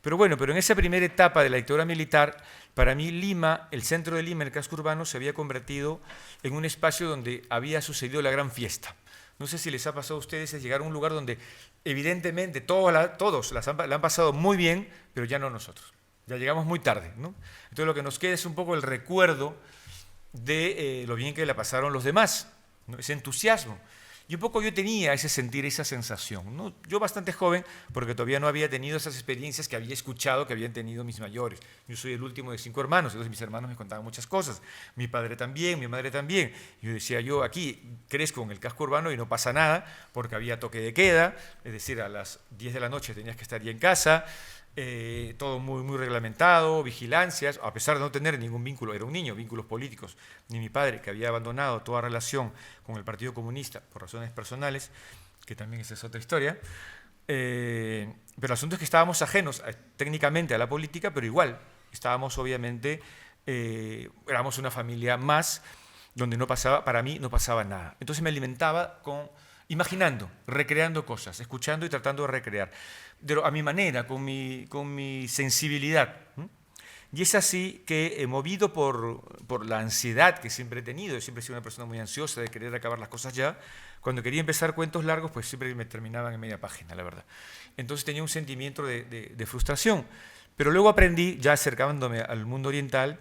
Pero en esa primera etapa de la dictadura militar, para mí Lima, el centro de Lima, el casco urbano, se había convertido en un espacio donde había sucedido la gran fiesta. No sé si les ha pasado a ustedes llegar a un lugar donde evidentemente todos la han pasado muy bien, pero ya no nosotros. Ya llegamos muy tarde, ¿no? Entonces lo que nos queda es un poco el recuerdo de lo bien que la pasaron los demás, ¿no? Ese entusiasmo. Y un poco yo tenía ese sentir, esa sensación, ¿no? Yo bastante joven, porque todavía no había tenido esas experiencias que había escuchado que habían tenido mis mayores. Yo soy el último de 5 hermanos, entonces mis hermanos me contaban muchas cosas. Mi padre también, mi madre también. Yo decía, yo aquí crezco en el casco urbano y no pasa nada, porque había toque de queda, es decir, a las 10 de la noche tenías que estar ya en casa. Todo muy, muy reglamentado, vigilancias, a pesar de no tener ningún vínculo, era un niño, vínculos políticos, ni mi padre, que había abandonado toda relación con el Partido Comunista por razones personales, que también esa es otra historia, pero el asunto es que estábamos ajenos técnicamente a la política, pero igual, estábamos obviamente, éramos una familia más, donde para mí no pasaba nada. Entonces me alimentaba imaginando, recreando cosas, escuchando y tratando de recrear, pero a mi manera, con mi sensibilidad. Y es así que, movido por la ansiedad que siempre he tenido, yo siempre he sido una persona muy ansiosa de querer acabar las cosas ya, cuando quería empezar cuentos largos, pues siempre me terminaban en media página, la verdad. Entonces tenía un sentimiento de frustración. Pero luego aprendí, ya acercándome al mundo oriental,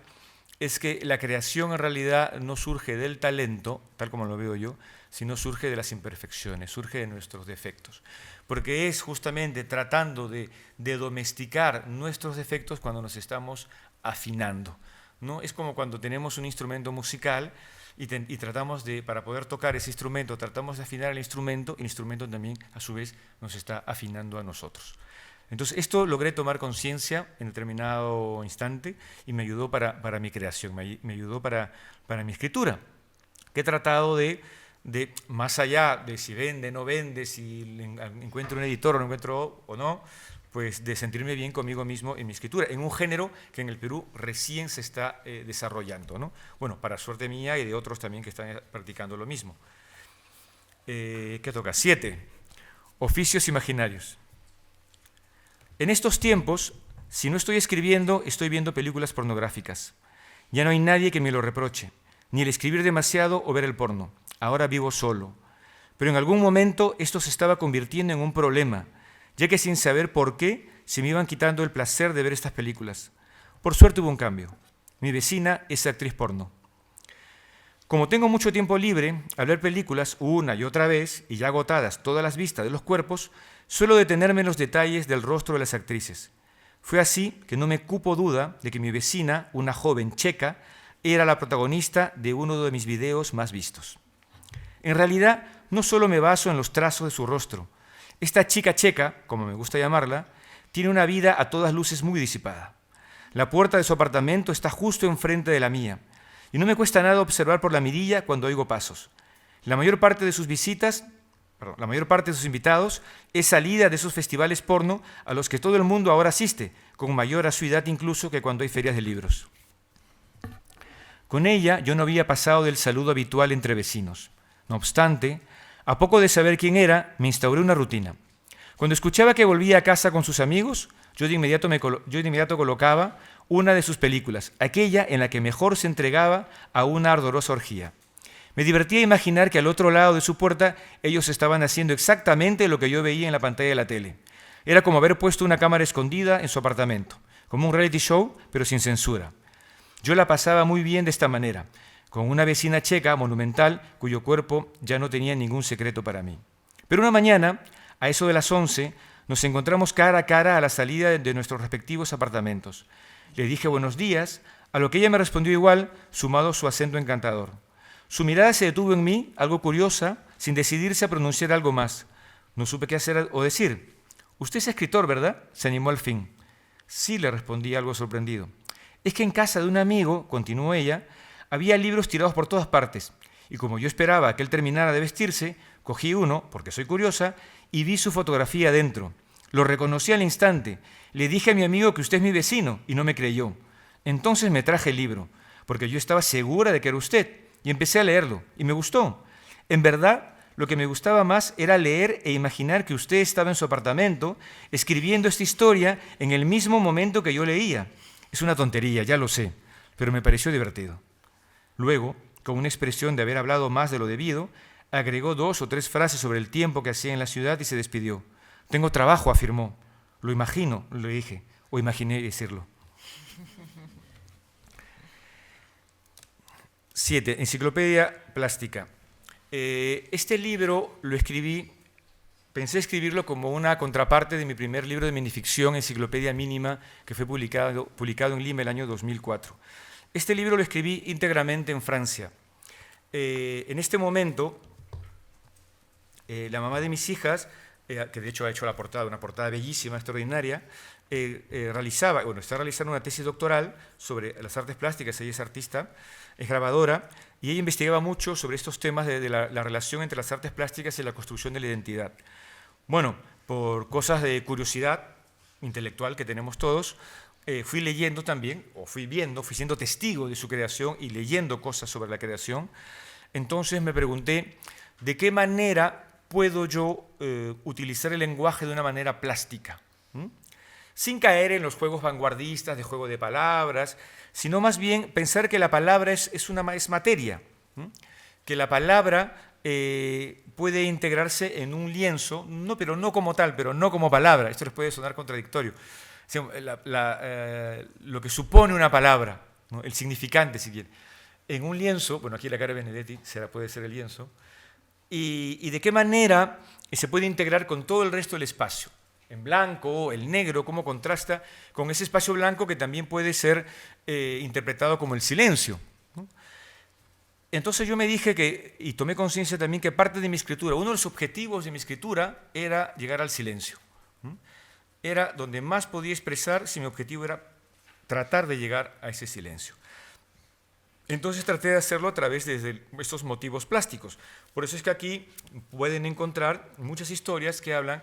es que la creación en realidad no surge del talento, tal como lo veo yo, sino surge de las imperfecciones, surge de nuestros defectos. Porque es justamente tratando de domesticar nuestros defectos cuando nos estamos afinando, ¿no? Es como cuando tenemos un instrumento musical y tratamos para poder tocar ese instrumento, tratamos de afinar el instrumento también, a su vez, nos está afinando a nosotros. Entonces, esto logré tomar conciencia en determinado instante y me ayudó para mi creación, me ayudó para mi escritura, que he tratado de más allá de si vende, no vende, si encuentro un editor o no encuentro o no, pues de sentirme bien conmigo mismo en mi escritura, en un género que en el Perú recién se está desarrollando, ¿no? Bueno, para suerte mía y de otros también que están practicando lo mismo. ¿Qué toca? 7. Oficios imaginarios. En estos tiempos, si no estoy escribiendo, estoy viendo películas pornográficas. Ya no hay nadie que me lo reproche, ni el escribir demasiado o ver el porno. Ahora vivo solo. Pero en algún momento esto se estaba convirtiendo en un problema, ya que sin saber por qué se me iban quitando el placer de ver estas películas. Por suerte hubo un cambio. Mi vecina es actriz porno. Como tengo mucho tiempo libre, al ver películas una y otra vez, y ya agotadas todas las vistas de los cuerpos, suelo detenerme en los detalles del rostro de las actrices. Fue así que no me cupo duda de que mi vecina, una joven checa, era la protagonista de uno de mis videos más vistos. En realidad, no solo me baso en los trazos de su rostro. Esta chica checa, como me gusta llamarla, tiene una vida a todas luces muy disipada. La puerta de su apartamento está justo enfrente de la mía y no me cuesta nada observar por la mirilla cuando oigo pasos. La mayor parte de sus invitados es salida de esos festivales porno a los que todo el mundo ahora asiste, con mayor asiduidad incluso que cuando hay ferias de libros. Con ella yo no había pasado del saludo habitual entre vecinos. No obstante, a poco de saber quién era, me instauré una rutina. Cuando escuchaba que volvía a casa con sus amigos, yo de inmediato colocaba una de sus películas, aquella en la que mejor se entregaba a una ardorosa orgía. Me divertía imaginar que al otro lado de su puerta ellos estaban haciendo exactamente lo que yo veía en la pantalla de la tele. Era como haber puesto una cámara escondida en su apartamento, como un reality show, pero sin censura. Yo la pasaba muy bien de esta manera, con una vecina checa monumental cuyo cuerpo ya no tenía ningún secreto para mí. Pero una mañana, a eso de las 11, nos encontramos cara a cara a la salida de nuestros respectivos apartamentos. Le dije buenos días, a lo que ella me respondió igual, sumado su acento encantador. Su mirada se detuvo en mí, algo curiosa, sin decidirse a pronunciar algo más. No supe qué hacer o decir. «Usted es escritor, ¿verdad?», se animó al fin. «Sí», le respondí algo sorprendido. «Es que en casa de un amigo», continuó ella, «había libros tirados por todas partes, y como yo esperaba que él terminara de vestirse, cogí uno, porque soy curiosa, y vi su fotografía dentro. Lo reconocí al instante. Le dije a mi amigo que usted es mi vecino, y no me creyó. Entonces me traje el libro, porque yo estaba segura de que era usted, y empecé a leerlo, y me gustó. En verdad, lo que me gustaba más era leer e imaginar que usted estaba en su apartamento, escribiendo esta historia en el mismo momento que yo leía. Es una tontería, ya lo sé, pero me pareció divertido». Luego, con una expresión de haber hablado más de lo debido, agregó 2 o 3 frases sobre el tiempo que hacía en la ciudad y se despidió. «Tengo trabajo», afirmó. «Lo imagino», le dije, o imaginé decirlo. 7. Enciclopedia plástica. Este libro lo escribí, pensé escribirlo como una contraparte de mi primer libro de minificción, Enciclopedia Mínima, que fue publicado en Lima el año 2004. Este libro lo escribí íntegramente en Francia. En este momento, la mamá de mis hijas, que de hecho ha hecho la portada, una portada bellísima, extraordinaria, está realizando una tesis doctoral sobre las artes plásticas. Ella es artista, es grabadora, y ella investigaba mucho sobre estos temas de la relación entre las artes plásticas y la construcción de la identidad. Bueno, por cosas de curiosidad intelectual que tenemos todos, fui leyendo también, o fui siendo testigo de su creación y leyendo cosas sobre la creación. Entonces me pregunté, ¿de qué manera puedo yo utilizar el lenguaje de una manera plástica? Sin caer en los juegos vanguardistas de juego de palabras, sino más bien pensar que la palabra es materia, que la palabra puede integrarse en un lienzo, pero no como tal, pero no como palabra. Esto les puede sonar contradictorio. Lo que supone una palabra, ¿no? El significante, si quiere. En un lienzo, bueno, aquí la cara de Benedetti puede ser el lienzo, y de qué manera se puede integrar con todo el resto del espacio. En blanco, el negro, cómo contrasta con ese espacio blanco que también puede ser interpretado como el silencio, ¿no? Entonces yo me dije y tomé conciencia también que parte de mi escritura, uno de los objetivos de mi escritura era llegar al silencio. Era donde más podía expresar si mi objetivo era tratar de llegar a ese silencio. Entonces traté de hacerlo a través de estos motivos plásticos. Por eso es que aquí pueden encontrar muchas historias que hablan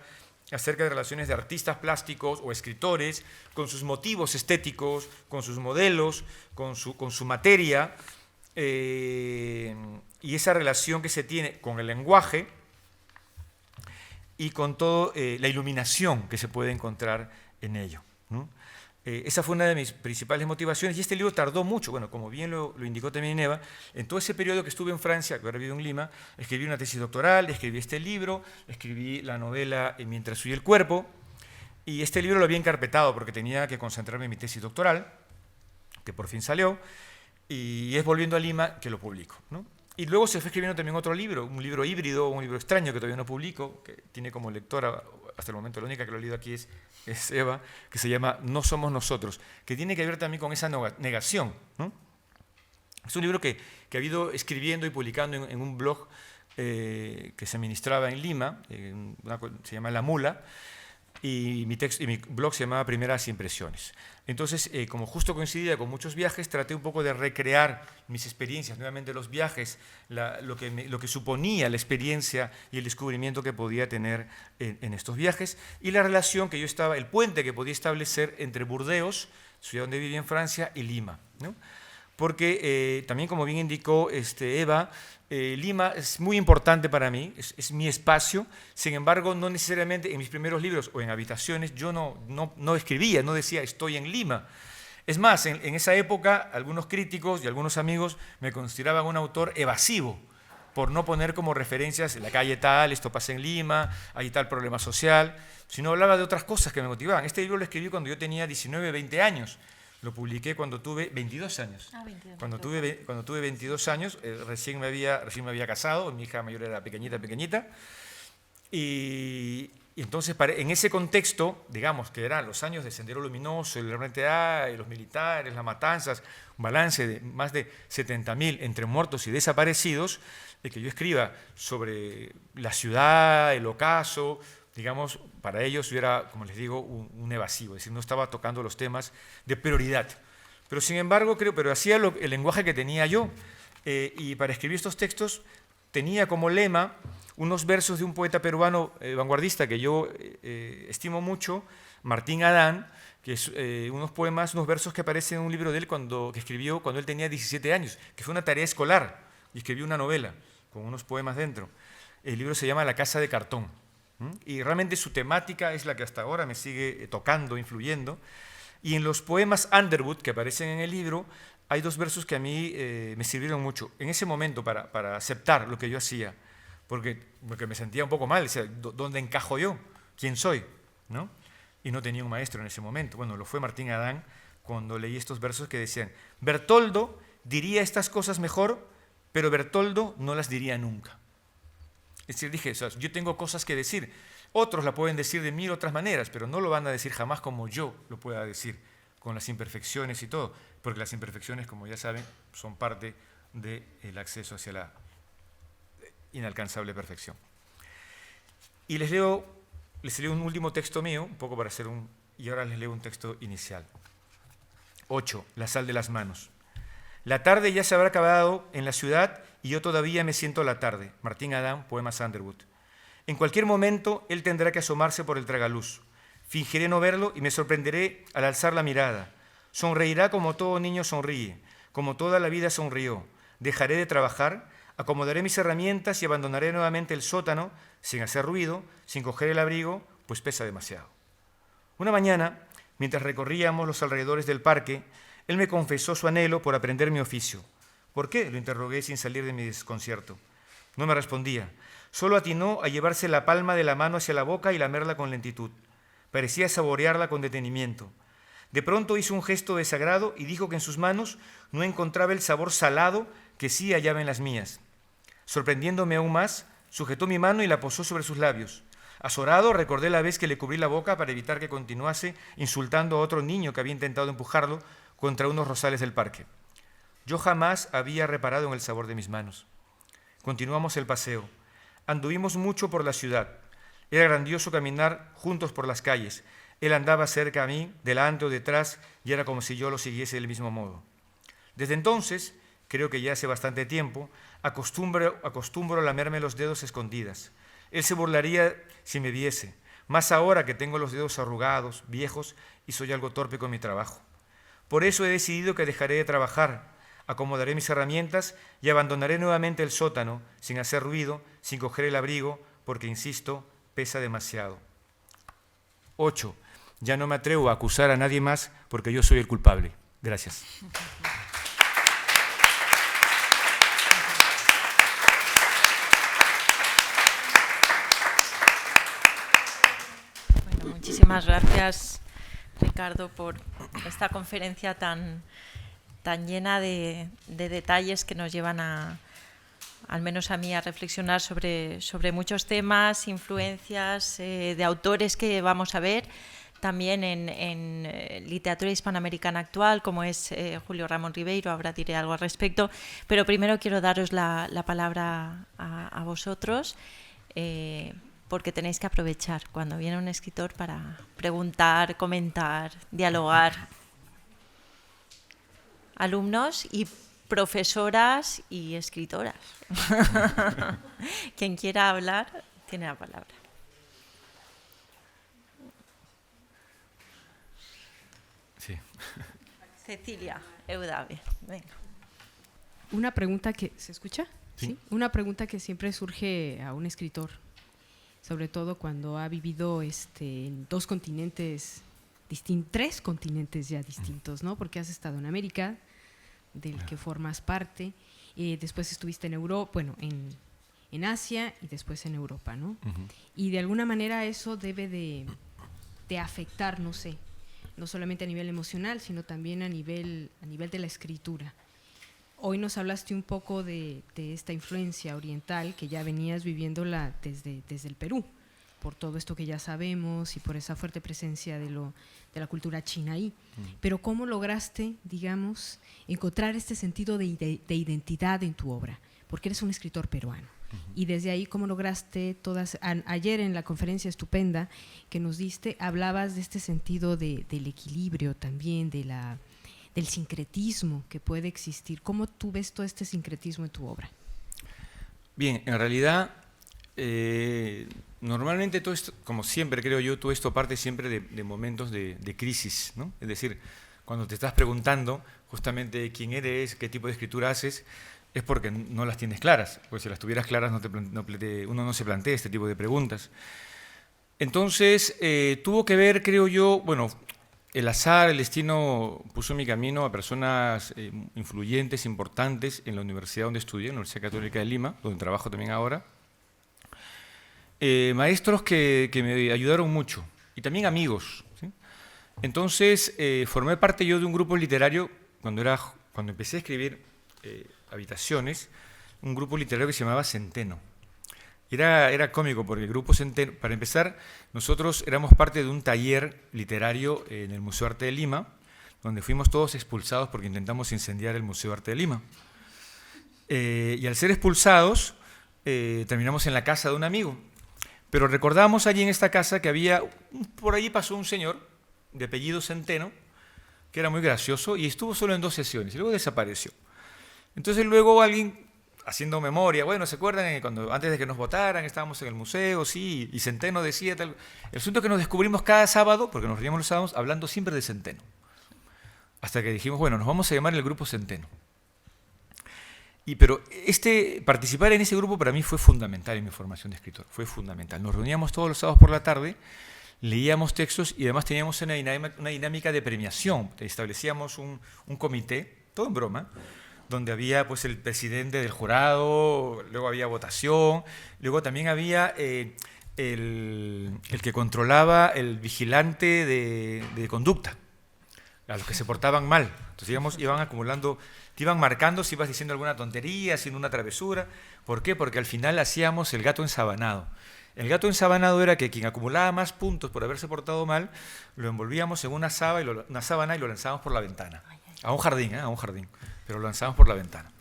acerca de relaciones de artistas plásticos o escritores con sus motivos estéticos, con sus modelos, con su materia, y esa relación que se tiene con el lenguaje y con toda la iluminación que se puede encontrar en ello, ¿no? Esa fue una de mis principales motivaciones, y este libro tardó mucho. Bueno, como bien lo indicó también Eva, en todo ese periodo que estuve en Francia, que ahora vivo en Lima, escribí una tesis doctoral, escribí este libro, escribí la novela Mientras huye el cuerpo, y este libro lo había encarpetado porque tenía que concentrarme en mi tesis doctoral, que por fin salió, y es volviendo a Lima que lo publico, ¿no? Y luego se fue escribiendo también otro libro, un libro híbrido, un libro extraño que todavía no publico, que tiene como lectora, hasta el momento la única que lo he leído aquí es Eva, que se llama No somos nosotros, que tiene que ver también con esa negación, ¿no? Es un libro que he ido escribiendo y publicando en un blog que se ministraba en Lima, se llama La Mula, y mi blog se llamaba Primeras Impresiones. Entonces, como justo coincidía con muchos viajes, traté un poco de recrear mis experiencias, nuevamente los viajes, lo que suponía la experiencia y el descubrimiento que podía tener en estos viajes, y la relación que el puente que podía establecer entre Burdeos, ciudad donde vivía en Francia, y Lima, ¿no? Porque también, como bien indicó Eva, Lima es muy importante para mí, es mi espacio. Sin embargo, no necesariamente en mis primeros libros o en habitaciones yo no escribía, no decía estoy en Lima. Es más, en esa época algunos críticos y algunos amigos me consideraban un autor evasivo por no poner como referencias la calle tal, esto pasa en Lima, hay tal problema social, sino hablaba de otras cosas que me motivaban. Este libro lo escribí cuando yo tenía 19, 20 años. Lo publiqué cuando tuve 22 años. 22, cuando tuve 22 años, recién me había casado, mi hija mayor era pequeñita. Y entonces, en ese contexto, digamos, que eran los años de Sendero Luminoso, el RTA, los militares, las matanzas, un balance de más de 70.000 entre muertos y desaparecidos, de que yo escriba sobre la ciudad, el ocaso, digamos, para ellos yo era, como les digo, un evasivo, es decir, no estaba tocando los temas de prioridad. Pero sin embargo, pero hacía el lenguaje que tenía yo, y para escribir estos textos tenía como lema unos versos de un poeta peruano vanguardista que yo estimo mucho, Martín Adán, que es unos poemas, unos versos que aparecen en un libro de él que escribió cuando él tenía 17 años, que fue una tarea escolar, y escribió una novela con unos poemas dentro. El libro se llama La casa de cartón. Y realmente su temática es la que hasta ahora me sigue tocando, influyendo. Y en los poemas Underwood que aparecen en el libro, hay dos versos que a mí me sirvieron mucho. En ese momento, para aceptar lo que yo hacía, porque me sentía un poco mal, decía, ¿dónde encajo yo? ¿Quién soy? ¿No? Y no tenía un maestro en ese momento. Bueno, lo fue Martín Adán cuando leí estos versos que decían, Bertoldo diría estas cosas mejor, pero Bertoldo no las diría nunca. Es decir, dije, o sea, yo tengo cosas que decir, otros la pueden decir de mil otras maneras, pero no lo van a decir jamás como yo lo pueda decir, con las imperfecciones y todo, porque las imperfecciones, como ya saben, son parte del acceso hacia la inalcanzable perfección. Y les leo un último texto mío, un poco para hacer y ahora les leo un texto inicial. 8. La sal de las manos. La tarde ya se habrá acabado en la ciudad y yo todavía me siento la tarde. Martín Adán, poemas Underwood. En cualquier momento él tendrá que asomarse por el tragaluz. Fingiré no verlo y me sorprenderé al alzar la mirada. Sonreirá como todo niño sonríe, como toda la vida sonrió. Dejaré de trabajar, acomodaré mis herramientas y abandonaré nuevamente el sótano, sin hacer ruido, sin coger el abrigo, pues pesa demasiado. Una mañana, mientras recorríamos los alrededores del parque, él me confesó su anhelo por aprender mi oficio. ¿Por qué?, lo interrogué sin salir de mi desconcierto. No me respondía. Solo atinó a llevarse la palma de la mano hacia la boca y lamerla con lentitud. Parecía saborearla con detenimiento. De pronto hizo un gesto desagrado y dijo que en sus manos no encontraba el sabor salado que sí hallaba en las mías. Sorprendiéndome aún más, sujetó mi mano y la posó sobre sus labios. Azorado, recordé la vez que le cubrí la boca para evitar que continuase insultando a otro niño que había intentado empujarlo contra unos rosales del parque. Yo jamás había reparado en el sabor de mis manos. Continuamos el paseo. Anduvimos mucho por la ciudad. Era grandioso caminar juntos por las calles. Él andaba cerca a mí, delante o detrás, y era como si yo lo siguiese del mismo modo. Desde entonces, creo que ya hace bastante tiempo, acostumbro a lamerme los dedos escondidas. Él se burlaría si me viese, más ahora que tengo los dedos arrugados, viejos, y soy algo torpe con mi trabajo. Por eso he decidido que dejaré de trabajar, acomodaré mis herramientas y abandonaré nuevamente el sótano, sin hacer ruido, sin coger el abrigo, porque, insisto, pesa demasiado. 8. Ya no me atrevo a acusar a nadie más porque yo soy el culpable. Gracias. Bueno, muchísimas gracias, Ricardo, por esta conferencia tan llena de detalles que nos llevan al menos a mí, a reflexionar sobre muchos temas, influencias de autores que vamos a ver, también en literatura hispanoamericana actual, como es Julio Ramón Ribeiro, ahora diré algo al respecto, pero primero quiero daros la palabra a vosotros, porque tenéis que aprovechar cuando viene un escritor para preguntar, comentar, dialogar. Alumnos y profesoras y escritoras. Quien quiera hablar tiene la palabra. Sí. Cecilia Eudave, venga. Una pregunta que... ¿Se escucha? Sí. Una pregunta que siempre surge a un escritor, sobre todo cuando ha vivido en dos continentes distintos, 3 continentes ya distintos, ¿no? Porque has estado en América, del que formas parte, después estuviste en Europa, bueno, en Asia y después en Europa, ¿no? Y de alguna manera eso debe de afectar, no sé, no solamente a nivel emocional, sino también a nivel de la escritura. Hoy nos hablaste un poco de esta influencia oriental que ya venías viviéndola desde el Perú, por todo esto que ya sabemos y por esa fuerte presencia de la cultura china ahí. Pero ¿cómo lograste, digamos, encontrar este sentido de identidad en tu obra? Porque eres un escritor peruano. Y desde ahí, ¿cómo lograste ayer en la conferencia estupenda que nos diste, hablabas de este sentido del equilibrio también, del sincretismo que puede existir? ¿Cómo tú ves todo este sincretismo en tu obra? Bien, en realidad, normalmente todo esto, como siempre creo yo, todo esto parte siempre de momentos de crisis, ¿no? Es decir, cuando te estás preguntando justamente quién eres, qué tipo de escritura haces, es porque no las tienes claras, pues si las tuvieras claras uno no se plantea este tipo de preguntas. Entonces, tuvo que ver, creo yo, bueno, el azar, el destino puso en mi camino a personas influyentes, importantes en la universidad donde estudié, en la Universidad Católica de Lima, donde trabajo también ahora. Maestros que me ayudaron mucho, y también amigos, ¿sí? Entonces, formé parte yo de un grupo literario, cuando empecé a escribir Habitaciones, un grupo literario que se llamaba Centeno. Era cómico porque el grupo Centeno, para empezar, nosotros éramos parte de un taller literario en el Museo de Arte de Lima, donde fuimos todos expulsados porque intentamos incendiar el Museo de Arte de Lima. Y al ser expulsados, terminamos en la casa de un amigo. Pero recordamos allí en esta casa que por allí pasó un señor de apellido Centeno, que era muy gracioso, y estuvo solo en 2 sesiones, y luego desapareció. Entonces luego alguien, haciendo memoria, bueno, ¿se acuerdan cuando antes de que nos votaran estábamos en el museo, sí, y Centeno decía tal? El asunto es que nos descubrimos cada sábado, porque nos reuníamos los sábados, hablando siempre de Centeno. Hasta que dijimos, bueno, nos vamos a llamar el Grupo Centeno. Pero participar en ese grupo para mí fue fundamental en mi formación de escritor, fue fundamental. Nos reuníamos todos los sábados por la tarde, leíamos textos y además teníamos una dinámica de premiación. Establecíamos un comité, todo en broma, donde había pues el presidente del jurado, luego había votación, luego también había el que controlaba el vigilante de conducta, a los que se portaban mal. Entonces iban acumulando, te iban marcando si ibas diciendo alguna tontería, haciendo una travesura. ¿Por qué? Porque al final hacíamos el gato ensabanado. El gato ensabanado era que quien acumulaba más puntos por haberse portado mal, lo envolvíamos en una sábana y lo lanzábamos por la ventana. A un jardín, pero lo lanzábamos por la ventana.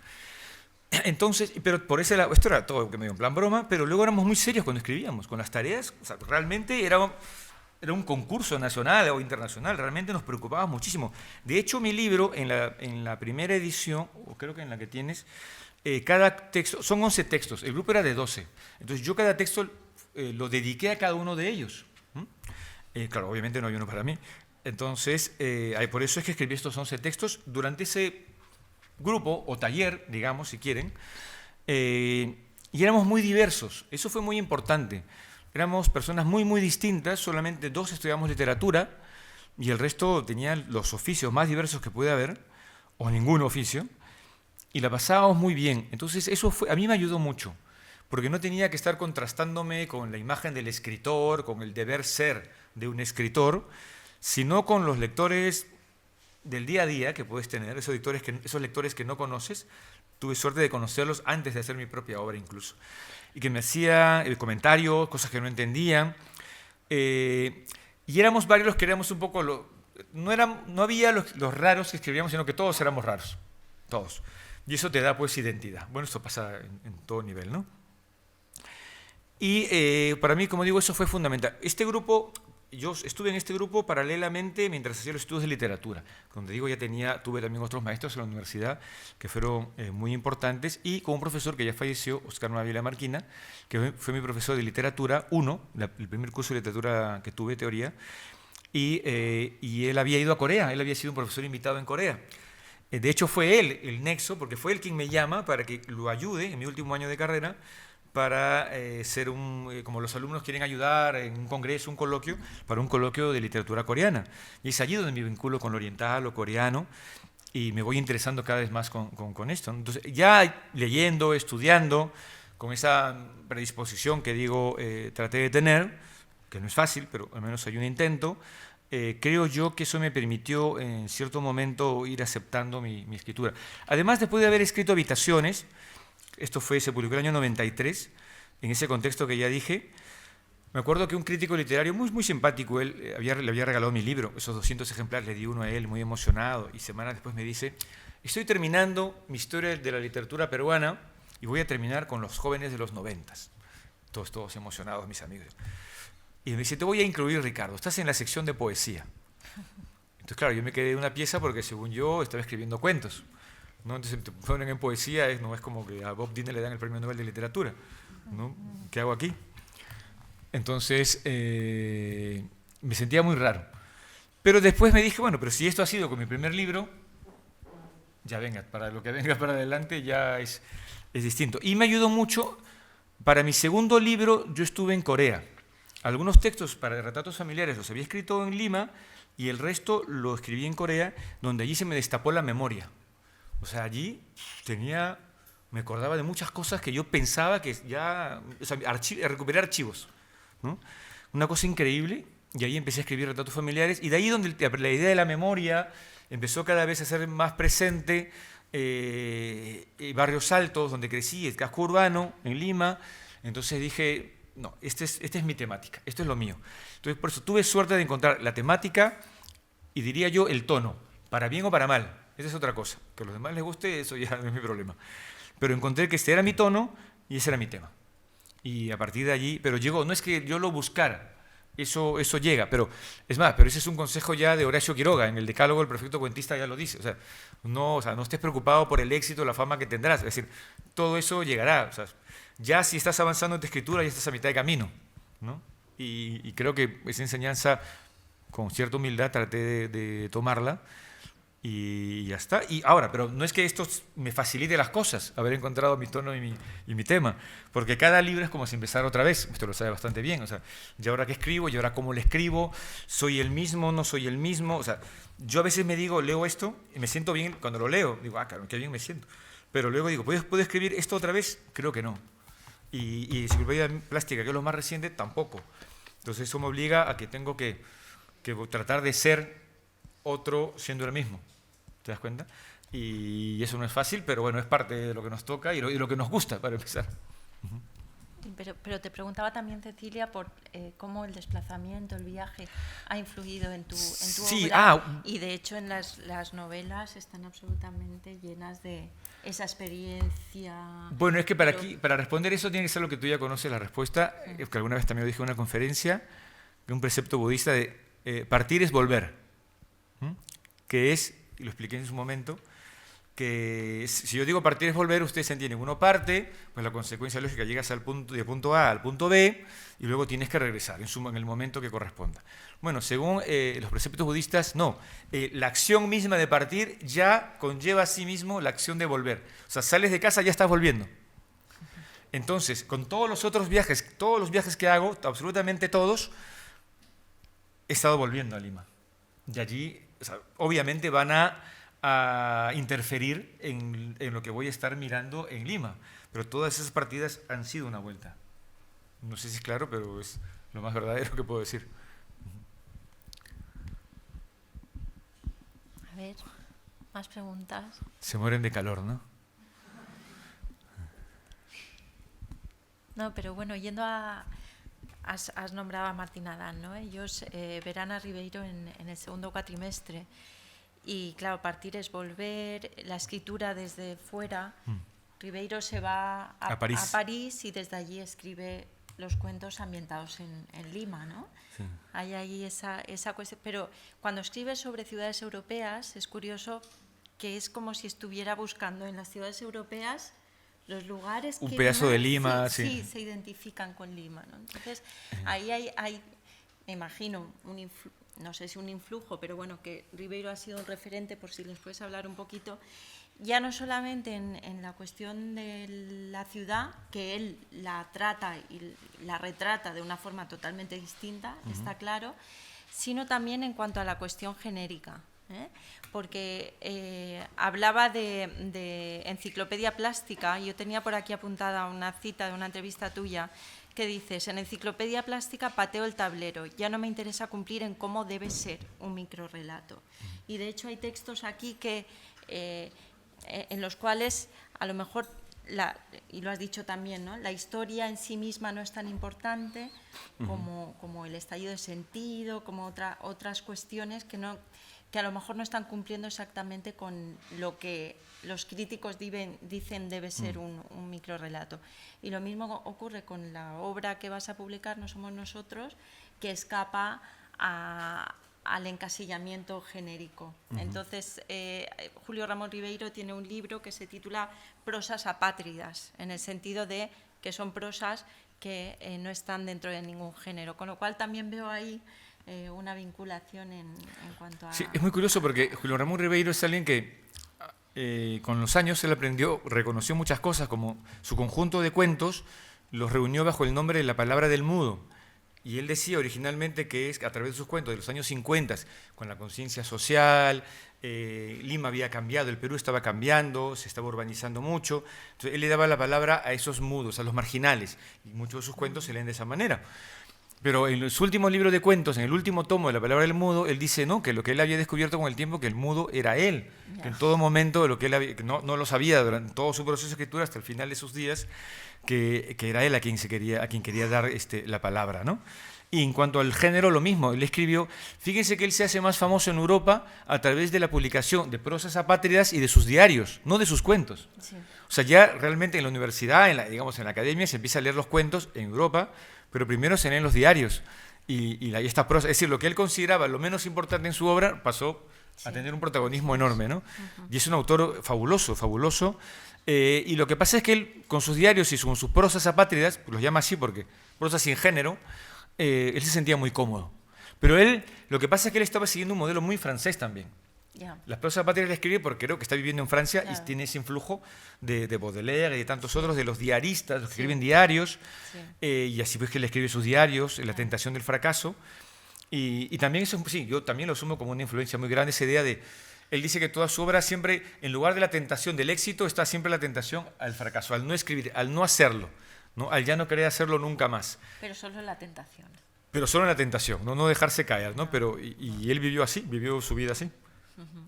Entonces, pero por ese lado, esto era todo medio en plan broma, pero luego éramos muy serios cuando escribíamos, con las tareas, o sea, realmente era un concurso nacional o internacional, realmente nos preocupaba muchísimo. De hecho, mi libro, en la primera edición, o creo que en la que tienes, cada texto, son 11 textos, el grupo era de 12, entonces yo cada texto lo dediqué a cada uno de ellos. Claro, obviamente no hay uno para mí. Entonces, por eso es que escribí estos 11 textos durante ese grupo o taller, digamos, si quieren, y éramos muy diversos. Eso fue muy importante. Éramos personas muy, muy distintas, solamente 2 estudiamos literatura y el resto tenían los oficios más diversos que puede haber, o ningún oficio, y la pasábamos muy bien. Entonces, a mí me ayudó mucho, porque no tenía que estar contrastándome con la imagen del escritor, con el deber ser de un escritor, sino con los lectores del día a día que puedes tener, esos lectores que no conoces. Tuve suerte de conocerlos antes de hacer mi propia obra incluso, y que me hacían comentarios, cosas que no entendían. Y éramos varios los que éramos un poco... no había los raros que escribíamos, sino que todos éramos raros. Todos. Y eso te da pues identidad. Bueno, esto pasa en todo nivel, ¿no? Y para mí, como digo, eso fue fundamental. Este grupo, yo estuve en este grupo paralelamente mientras hacía los estudios de literatura. Donde digo, tuve también otros maestros en la universidad que fueron muy importantes, y con un profesor que ya falleció, Óscar Mávila Marquina, que fue mi profesor de literatura 1, el primer curso de literatura que tuve, teoría, y él había ido a Corea, él había sido un profesor invitado en Corea. De hecho, fue él el nexo, porque fue él quien me llama para que lo ayude en mi último año de carrera, para ser como los alumnos quieren ayudar en un congreso, un coloquio, para un coloquio de literatura coreana. Y es allí donde me vinculo con lo oriental o coreano, y me voy interesando cada vez más con esto. Entonces, ya leyendo, estudiando, con esa predisposición que digo, traté de tener, que no es fácil, pero al menos hay un intento. Creo yo que eso me permitió en cierto momento ir aceptando mi escritura. Además, después de haber escrito Habitaciones, se publicó en el año 93, en ese contexto que ya dije, me acuerdo que un crítico literario muy simpático, él le había regalado mi libro, esos 200 ejemplares, le di uno a él muy emocionado, y semanas después me dice: estoy terminando mi historia de la literatura peruana y voy a terminar con los jóvenes de los 90. Todos emocionados, mis amigos. Y me dice: te voy a incluir, Ricardo, estás en la sección de poesía. Entonces, claro, yo me quedé en una pieza porque, según yo, estaba escribiendo cuentos, ¿no? Entonces, te ponen en poesía, no es como que a Bob Dylan le dan el Premio Nobel de Literatura, ¿no? ¿Qué hago aquí? Entonces, me sentía muy raro. Pero después me dije, bueno, pero si esto ha sido con mi primer libro, ya venga, para lo que venga para adelante ya es distinto. Y me ayudó mucho. Para mi segundo libro, yo estuve en Corea. Algunos textos para retratos familiares los había escrito en Lima, y el resto lo escribí en Corea, donde allí se me destapó la memoria. O sea, allí me acordaba de muchas cosas que yo pensaba que ya... O sea, recuperé archivos, ¿no? Una cosa increíble, y ahí empecé a escribir retratos familiares, y de ahí donde la idea de la memoria empezó cada vez a ser más presente. Barrios Altos, donde crecí, el casco urbano, en Lima. Entonces dije, no, esta es mi temática, esto es lo mío. Entonces, por eso tuve suerte de encontrar la temática y, diría yo, el tono, para bien o para mal. Esa es otra cosa. Que a los demás les guste, eso ya no es mi problema. Pero encontré que este era mi tono y ese era mi tema. Y a partir de allí, pero llegó, no es que yo lo buscara, eso llega, pero es más, pero ese es un consejo ya de Horacio Quiroga, en el Decálogo del Perfecto Cuentista ya lo dice. O sea, no estés preocupado por el éxito, la fama que tendrás. Es decir, todo eso llegará. O sea, ya si estás avanzando en tu escritura, ya estás a mitad de camino, ¿no? Y creo que esa enseñanza, con cierta humildad, traté de tomarla, y ya está. Y ahora, pero no es que esto me facilite las cosas, haber encontrado mi tono y mi tema, porque cada libro es como si empezara otra vez. Usted lo sabe bastante bien. O sea, ¿y ahora qué escribo? ¿Y ahora cómo le escribo? ¿Soy el mismo? ¿No soy el mismo? O sea, yo a veces me digo, leo esto y me siento bien cuando lo leo. Digo, claro, qué bien me siento. Pero luego digo, ¿puedo escribir esto otra vez? Creo que no. Y Enciclopedia Plástica, que es lo más reciente, tampoco. Entonces eso me obliga a que tengo que tratar de ser otro siendo el mismo. ¿Te das cuenta? Y eso no es fácil, pero bueno, es parte de lo que nos toca y lo que nos gusta, para empezar. Pero te preguntaba también, Cecilia, por cómo el desplazamiento, el viaje, ha influido en tu Sí, obra. Y de hecho en las novelas están absolutamente llenas de esa experiencia. Bueno, es que para responder eso tiene que ser lo que tú ya conoces la respuesta, que alguna vez también lo dije en una conferencia, de un precepto budista de partir es volver, que es, y lo expliqué en su momento, que si yo digo partir es volver, ustedes entienden, uno parte, pues la consecuencia lógica, llegas de punto A al punto B, y luego tienes que regresar en el momento que corresponda. Bueno, según los preceptos budistas, no, la acción misma de partir ya conlleva a sí mismo la acción de volver. O sea, sales de casa, ya estás volviendo. Entonces, con todos los otros viajes, todos los viajes que hago, absolutamente todos, he estado volviendo a Lima. Y allí, o sea, obviamente van a interferir en lo que voy a estar mirando en Lima. Pero todas esas partidas han sido una vuelta. No sé si es claro, pero es lo más verdadero que puedo decir. A ver, más preguntas. Se mueren de calor, ¿no? No, pero bueno, yendo a has nombrado a Martín Adán, ¿no? Ellos verán a Ribeiro en el segundo cuatrimestre. Y claro, partir es volver, la escritura desde fuera. Ribeiro se va a París y desde allí escribe los cuentos ambientados en Lima, ¿no? Sí. Hay ahí esa cuestión. Pero cuando escribe sobre ciudades europeas, es curioso que es como si estuviera buscando en las ciudades europeas los lugares un que pedazo de Lima, sí, se identifican con Lima, ¿no? Entonces, ahí hay me imagino, no sé si un influjo, pero bueno, que Ribeiro ha sido un referente, por si les puedes hablar un poquito, ya no solamente en la cuestión de la ciudad, que él la trata y la retrata de una forma totalmente distinta, está claro, sino también en cuanto a la cuestión genérica, ¿eh? Porque hablaba de enciclopedia plástica, y yo tenía por aquí apuntada una cita de una entrevista tuya, que dices, en enciclopedia plástica pateo el tablero, ya no me interesa cumplir en cómo debe ser un microrrelato. Y de hecho hay textos aquí que, en los cuales a lo mejor, y lo has dicho también, ¿no? La historia en sí misma no es tan importante como el estallido de sentido, como otras cuestiones que a lo mejor no están cumpliendo exactamente con lo que los críticos dicen debe ser un microrrelato. Y lo mismo ocurre con la obra que vas a publicar, No somos nosotros, que escapa al encasillamiento genérico. Entonces, Julio Ramón Ribeiro tiene un libro que se titula Prosas apátridas, en el sentido de que son prosas que no están dentro de ningún género, con lo cual también veo ahí una vinculación en cuanto a... Sí, es muy curioso porque Julio Ramón Ribeiro es alguien que con los años él reconoció muchas cosas, como su conjunto de cuentos los reunió bajo el nombre de La palabra del mudo. Y él decía originalmente que es a través de sus cuentos de los años 50, con la conciencia social, Lima había cambiado, el Perú estaba cambiando, se estaba urbanizando mucho. Entonces él le daba la palabra a esos mudos, a los marginales, y muchos de sus cuentos se leen de esa manera. Pero en su último libro de cuentos, en el último tomo de La palabra del mudo, él dice no, que lo que él había descubierto con el tiempo, que el mudo era él, que en todo momento lo que él había, que no lo sabía durante todo su proceso de escritura hasta el final de sus días, que era él a quien quería dar la palabra, ¿no? Y en cuanto al género, lo mismo. Él escribió, fíjense que él se hace más famoso en Europa a través de la publicación de prosas apátridas y de sus diarios, no de sus cuentos. Sí. O sea, ya realmente en la universidad, en la academia, se empieza a leer los cuentos en Europa, pero primero se leen los diarios. Y esta prosa, es decir, lo que él consideraba lo menos importante en su obra pasó a tener un protagonismo enorme, ¿no? Y es un autor fabuloso, fabuloso. Y lo que pasa es que él, con sus diarios y con sus prosas apátridas, los llama así porque prosas sin género, él se sentía muy cómodo. Pero lo que pasa es que él estaba siguiendo un modelo muy francés también. Las prosas apátridas las escribe porque creo que está viviendo en Francia y tiene ese influjo de Baudelaire y de tantos otros, de los diaristas, los que escriben diarios, y así pues que él escribe sus diarios, La tentación del fracaso. Y también eso, sí, yo también lo asumo como una influencia muy grande, esa idea de... Él dice que toda su obra siempre, en lugar de la tentación del éxito, está siempre la tentación al fracaso, al no escribir, al no hacerlo, ¿no? Al ya no querer hacerlo nunca más. Pero solo en la tentación. Pero solo en la tentación, no dejarse caer, ¿no? Pero, y él vivió así, vivió su vida así. Uh-huh.